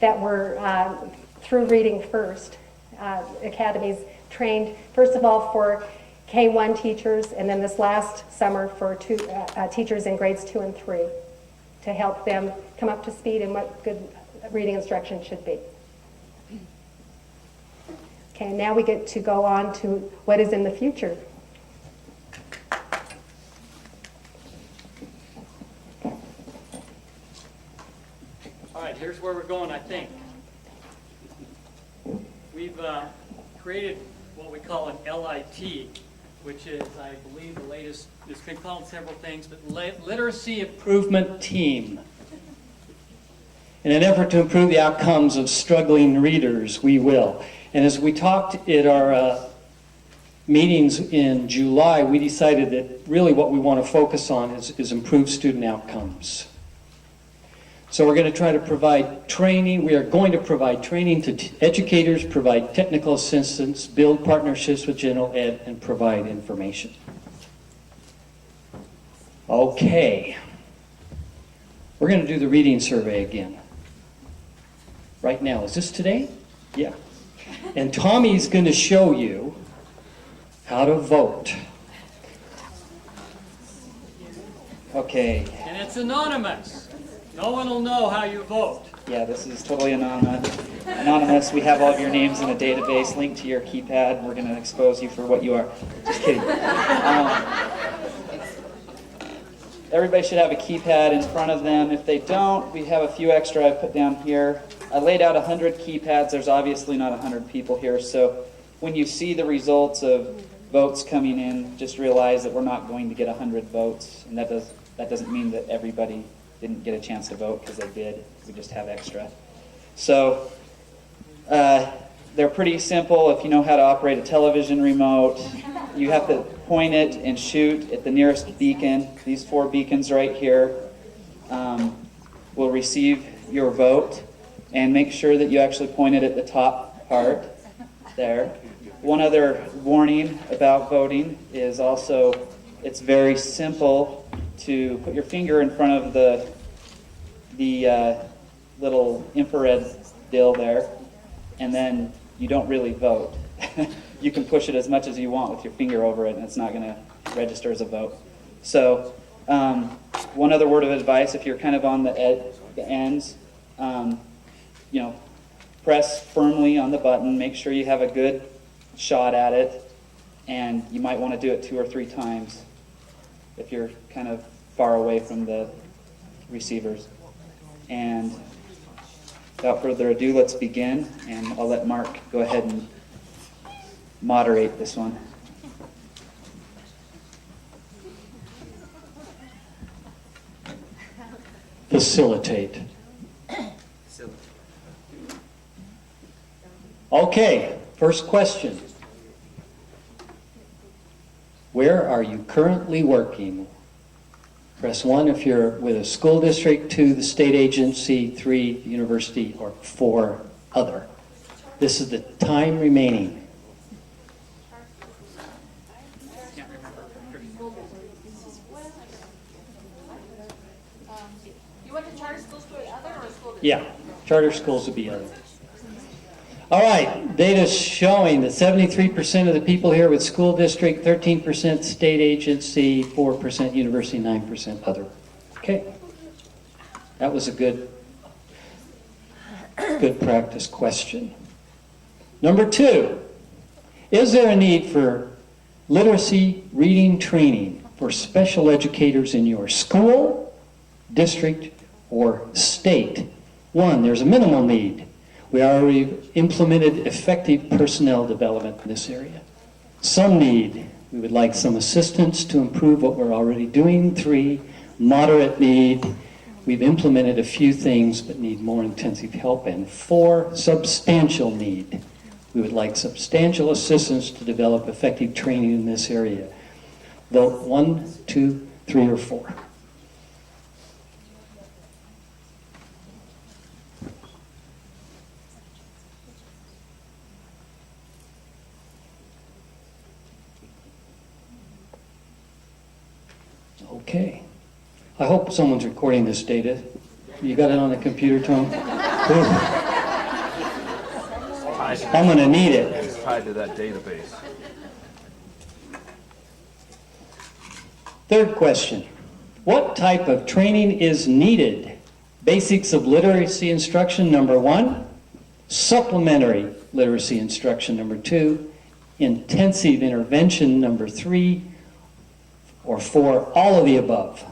that were through Reading First. Academies trained, first of all, for K-1 teachers, and then this last summer for teachers in grades 2 and 3. to help them come up to speed in what good reading instruction should be. Okay, now we get to go on to what is in the future. All right, here's where we're going, I think. We've created what we call an LIT, which is, I believe, the latest, it's been called several things, but Literacy Improvement Team. In an effort to improve the outcomes of struggling readers, we will. And as we talked at our meetings in July, we decided that really what we want to focus on is improved student outcomes. So we're going to try to provide training. We are going to provide training to educators, provide technical assistance, build partnerships with general ed, and provide information. Okay. We're going to do the reading survey again. Right now. Is this today? Yeah. And Tommy's going to show you how to vote. Okay. And it's anonymous. No one will know how you vote. Yeah, this is totally anonymous. We have all of your names in a database linked to your keypad. We're going to expose you for what you are. Just kidding. Everybody should have a keypad in front of them. If they don't, we have a few extra I put down here. I laid out 100 keypads. There's obviously not 100 people here, so when you see the results of votes coming in, just realize that we're not going to get 100 votes, and that doesn't mean that everybody didn't get a chance to vote, because they did. We just have extra. So they're pretty simple. If you know how to operate a television remote, you have to point it and shoot at the nearest beacon. These 4 beacons right here will receive your vote, and make sure that you actually point it at the top part there. One other warning about voting is also it's very simple to put your finger in front of the little infrared dial there, and then you don't really vote. You can push it as much as you want with your finger over it, and it's not going to register as a vote. So one other word of advice, if you're kind of on the ends, press firmly on the button, make sure you have a good shot at it, and you might want to do it 2 or 3 times if you're kind of far away from the receivers. And without further ado, let's begin, and I'll let Mark go ahead and moderate this one. Facilitate. Okay, first question. Where are you currently working? Press 1 if you're with a school district, 2 the state agency, 3 the university, or 4 other. This is the time remaining. You went to charter schools to other or a school district? Yeah, charter schools would be other. All right, data showing that 73% of the people here with school district, 13% state agency, 4% university, 9% other. Okay, that was a good practice question. Number 2, is there a need for literacy reading training for special educators in your school, district, or state? 1, there's a minimal need. We already implemented effective personnel development in this area. Some need. We would like some assistance to improve what we're already doing. 3, moderate need. We've implemented a few things but need more intensive help. And 4, substantial need. We would like substantial assistance to develop effective training in this area. Vote 1, 2, 3, or 4. Okay. I hope someone's recording this data. You got it on the computer, Tom? I'm going to need it. It's tied to that database. Third question. What type of training is needed? Basics of literacy instruction, number 1. Supplementary literacy instruction, number 2. Intensive intervention, number 3. Or 4, all of the above.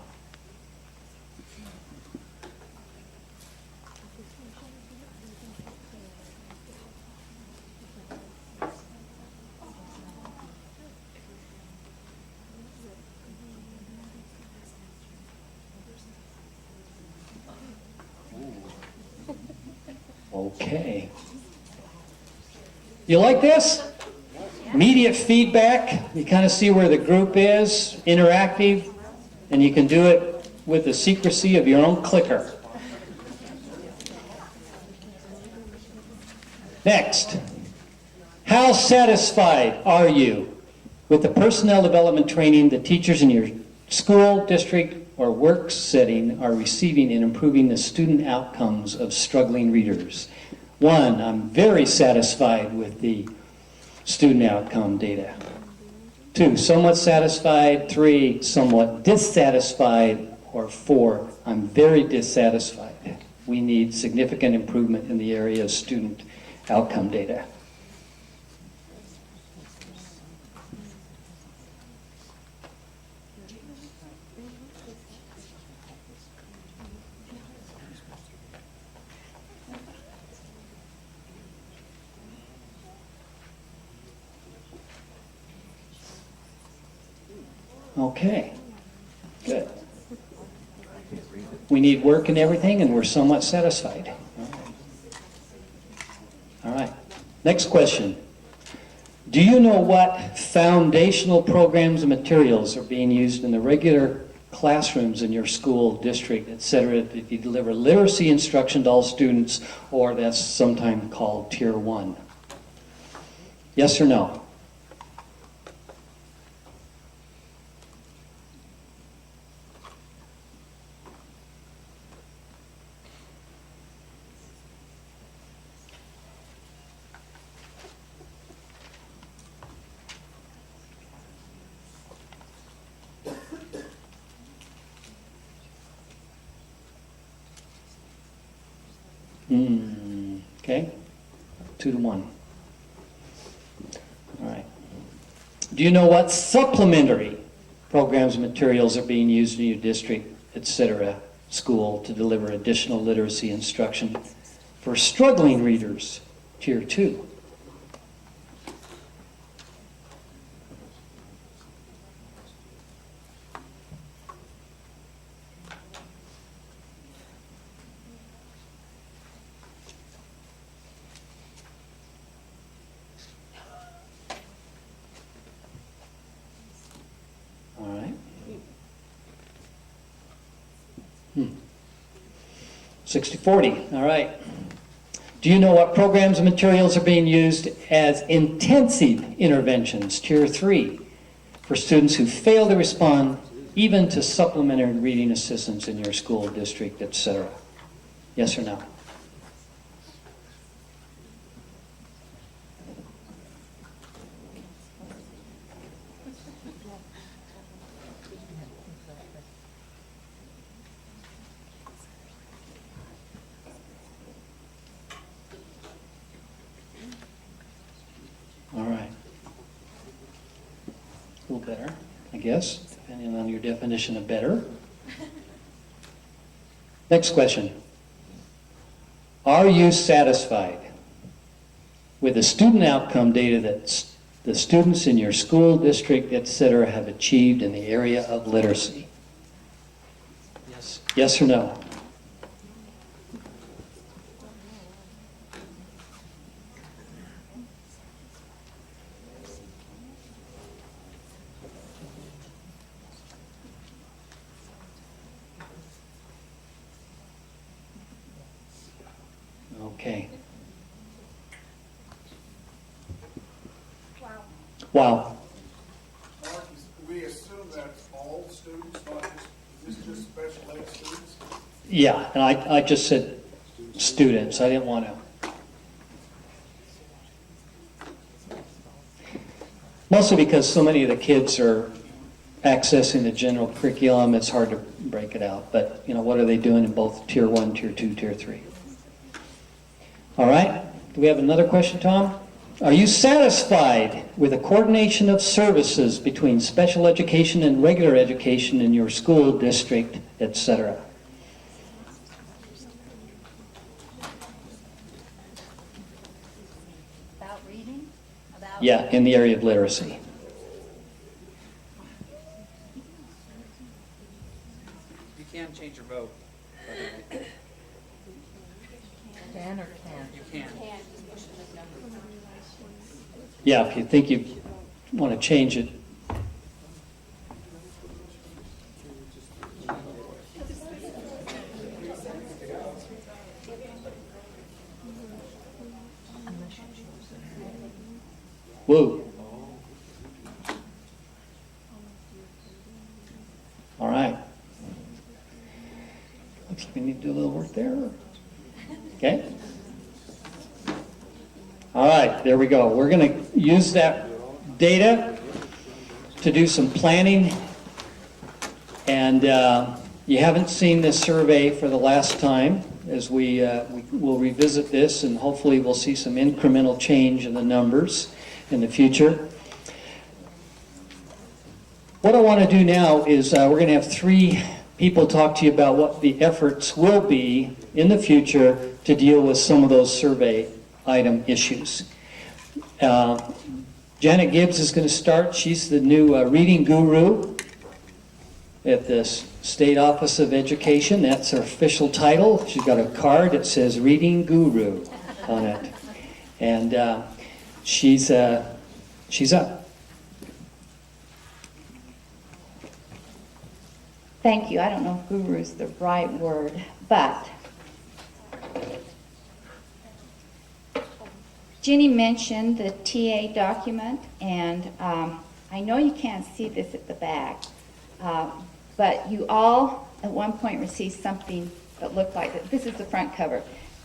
Okay. You like this? Immediate feedback. You kind of see where the group is, interactive, and you can do it with the secrecy of your own clicker. Next, how satisfied are you with the personnel development training the teachers in your school, district, or work setting are receiving in improving the student outcomes of struggling readers? 1, I'm very satisfied with the student outcome data. 2, somewhat satisfied. 3, somewhat dissatisfied. Or 4, I'm very dissatisfied. We need significant improvement in the area of student outcome data. Okay, good. We need work and everything, and we're somewhat satisfied. All right, next question. Do you know what foundational programs and materials are being used in the regular classrooms in your school, district, etc., if you deliver literacy instruction to all students, or that's sometimes called Tier 1? Yes or no? Okay, 2 to 1. All right. Do you know what supplementary programs and materials are being used in your district, etc., school to deliver additional literacy instruction for struggling readers, Tier 2? All right. 60-40, all right. Do you know what programs and materials are being used as intensive interventions, Tier 3, for students who fail to respond even to supplementary reading assistance in your school, district, etc.? Yes or no? All right. A little better, I guess, depending on your definition of better. Next question. Are you satisfied with the student outcome data that the students in your school, district, etc. have achieved in the area of literacy? Yes. Yes or no? Okay. Wow. We assume that's all students, not just special ed students? Yeah, and I just said students. I didn't want to. Mostly because so many of the kids are accessing the general curriculum, it's hard to break it out. But, what are they doing in both Tier 1, Tier 2, Tier 3? All right. Do we have another question, Tom? Are you satisfied with the coordination of services between special education and regular education in your school district, etc.? About reading? About Yeah, in the area of literacy. You can change your vote. Can or can't? You can. Yeah, if you think you want to change it. Woo. All right. Looks like we need to do a little work there. Okay. All right, there we go. We're going to use that data to do some planning. And you haven't seen this survey for the last time, as we will revisit this, and hopefully we'll see some incremental change in the numbers in the future. What I want to do now is we're going to have 3 people talk to you about what the efforts will be in the future to deal with some of those survey item issues. Janet Gibbs is going to start. She's the new reading guru at the State Office of Education. That's her official title. She's got a card that says Reading Guru on it. And she's up. Thank you. I don't know if guru is the right word, but Jenny mentioned the TA document, and I know you can't see this at the back, but you all at one point received something that looked like this. This is the front cover,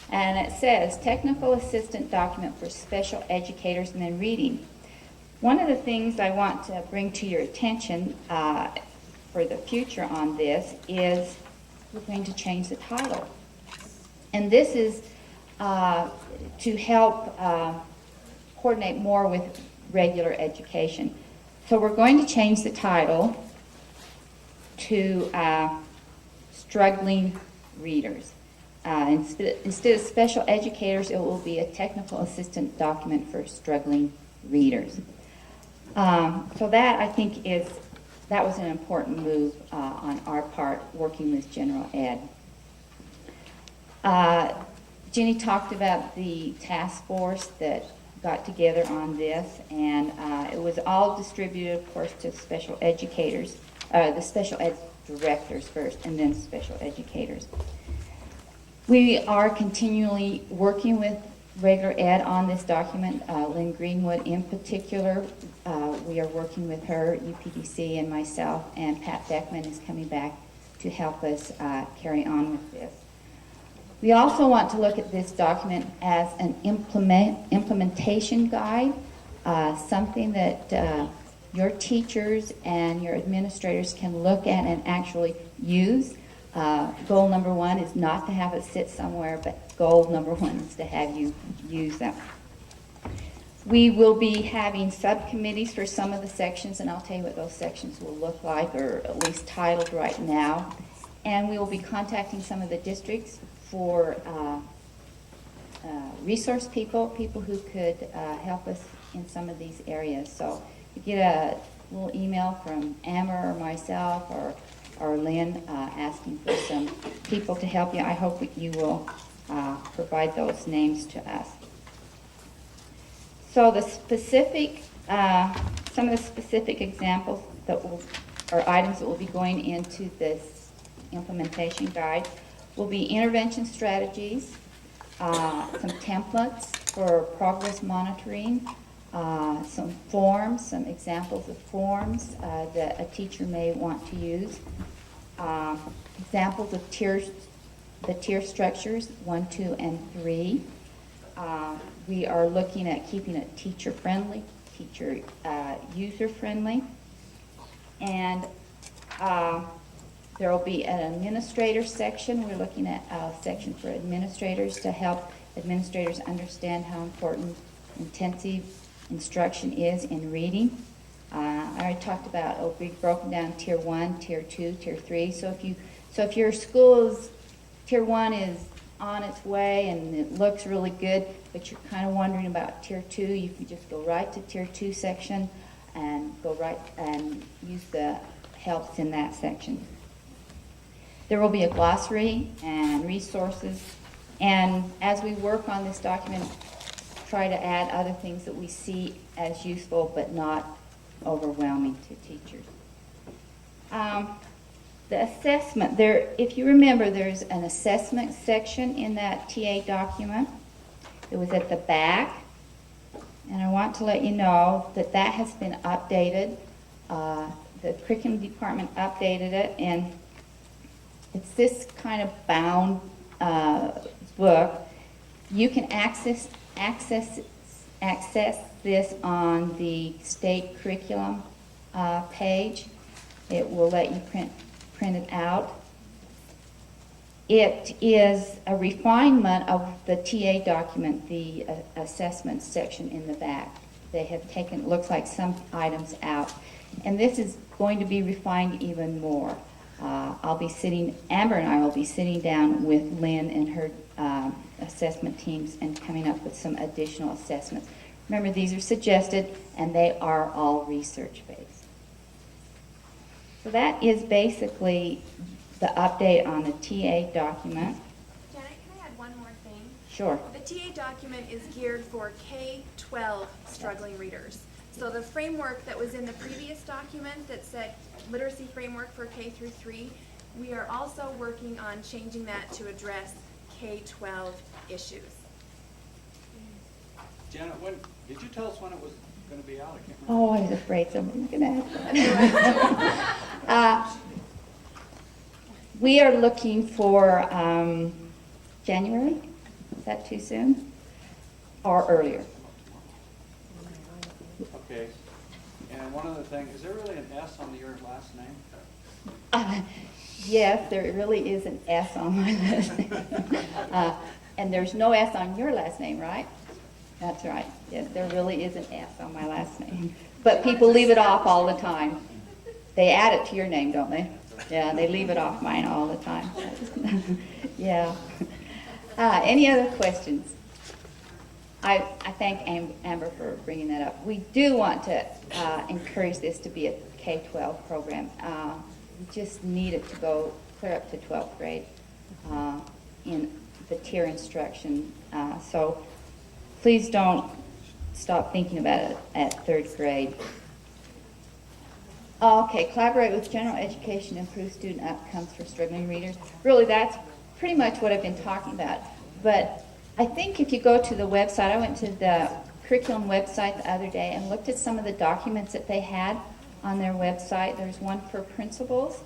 and it says Technical Assistant Document for Special Educators and then Reading. One of the things I want to bring to your attention for the future on this is we're going to change the title. And this is to help coordinate more with regular education. So we're going to change the title to Struggling Readers. Instead of Special Educators, it will be a Technical Assistant Document for Struggling Readers. So that, I think, that was an important move on our part, working with General Ed. Jenny talked about the task force that got together on this, and it was all distributed, of course, to special educators, the special ed directors first, and then special educators. We are continually working with regular ed on this document. Lynn Greenwood in particular, we are working with her, UPDC and myself, and Pat Beckman is coming back to help us carry on with this. We also want to look at this document as an implementation guide, something that your teachers and your administrators can look at and actually use. Goal number 1 is not to have it sit somewhere, but goal number 1 is to have you use them. We will be having subcommittees for some of the sections, and I'll tell you what those sections will look like, or at least titled right now. And we will be contacting some of the districts for resource people who could help us in some of these areas. So you get a little email from Amber or myself or Lynn asking for some people to help you. I hope that you will provide those names to us. So the specific, some of the specific examples that will, or items that will be going into this implementation guide will be intervention strategies, some templates for progress monitoring, some forms, some examples of forms that a teacher may want to use, examples of the tier structures 1, 2, and 3. We are looking at keeping it teacher-friendly, user-friendly. And there will be an administrator section. We're looking at a section for administrators to help administrators understand how important intensive instruction is in reading. I already talked about it'll be broken down tier 1, tier 2, tier 3. So if your school's tier 1 is on its way and it looks really good, but you're kind of wondering about tier 2, you can just go right to tier 2 section and go right and use the helps in that section. There will be a glossary and resources, and as we work on this document, try to add other things that we see as useful but not overwhelming to teachers. The assessment, if you remember, there's an assessment section in that TA document. It was at the back, and I want to let you know that that has been updated. The curriculum department updated it, and it's this kind of bound book. You can access this on the state curriculum page. It will let you print it out. It is a refinement of the TA document, the assessment section in the back. They have taken, it looks like, some items out. And this is going to be refined even more. Amber and I will be sitting down with Lynn and her assessment teams and coming up with some additional assessments. Remember, these are suggested and they are all research-based. So that is basically the update on the TA document. Janet, can I add one more thing? Sure. The TA document is geared for K-12 struggling readers. So the framework that was in the previous document that said literacy framework for K through 3, we are also working on changing that to address K-12 issues. Janet, did you tell us when it was going to be out? I can't remember. Oh, I was afraid someone was going to ask that. We are looking for January. Is that too soon? Or earlier? Okay. And one other thing, is there really an S on your last name? Yes, there really is an S on my last name. And there's no S on your last name, right? That's right. Yes, there really is an S on my last name. But people leave it off all the time. They add it to your name, don't they? Yeah, they leave it off mine all the time. Yeah. Any other questions? I thank Amber for bringing that up. We do want to encourage this to be a K-12 program. We just need it to go clear up to 12th grade in the tier instruction. So please don't stop thinking about it at 3rd grade. Okay, collaborate with general education, improve student outcomes for struggling readers. Really, that's pretty much what I've been talking about. But I think if you go to the website, I went to the curriculum website the other day and looked at some of the documents that they had on their website. There's one for principals,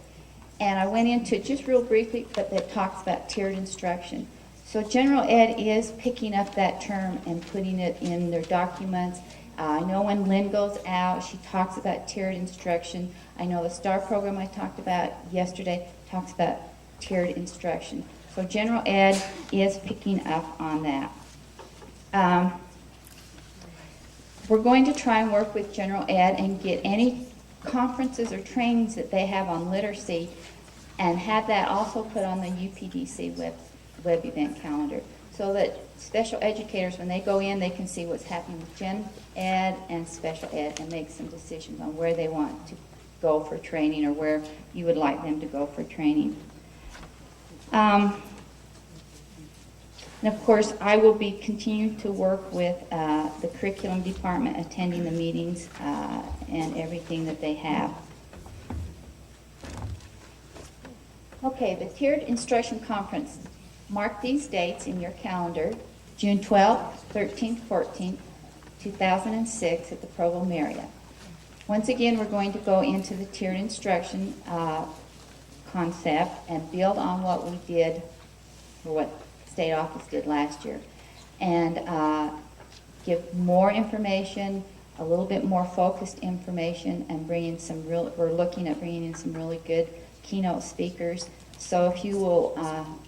and I went into it just real briefly, but it talks about tiered instruction. So general ed is picking up that term and putting it in their documents. I know when Lynn goes out, she talks about tiered instruction. I know the STAR program I talked about yesterday talks about tiered instruction. So general ed is picking up on that. We're going to try and work with general ed and get any conferences or trainings that they have on literacy and have that also put on the UPDC web event calendar so that special educators, when they go in, they can see what's happening with gen ed and special ed and make some decisions on where they want to go for training or where you would like them to go for training. And of course, I will be continuing to work with the curriculum department, attending the meetings and everything that they have. Okay, the Tiered Instruction Conference. Mark these dates in your calendar: June 12th, 13th, 14th, 2006 at the Provo Marriott. Once again, we're going to go into the tiered instruction concept and build on what we did, or what state office did last year, and give more information, a little bit more focused information and we're looking at bringing in some really good keynote speakers. So if you will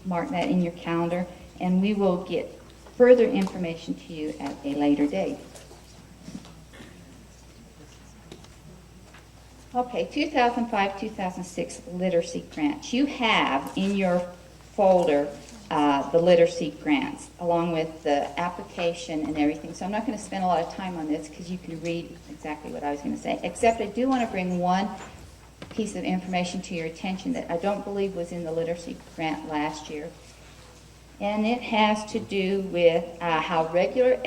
mark that in your calendar, and we will get further information to you at a later date. Okay, 2005-2006 literacy grants. You have in your folder the literacy grants along with the application and everything. So I'm not going to spend a lot of time on this because you can read exactly what I was going to say, except I do want to bring one piece of information to your attention that I don't believe was in the literacy grant last year. And it has to do with how regular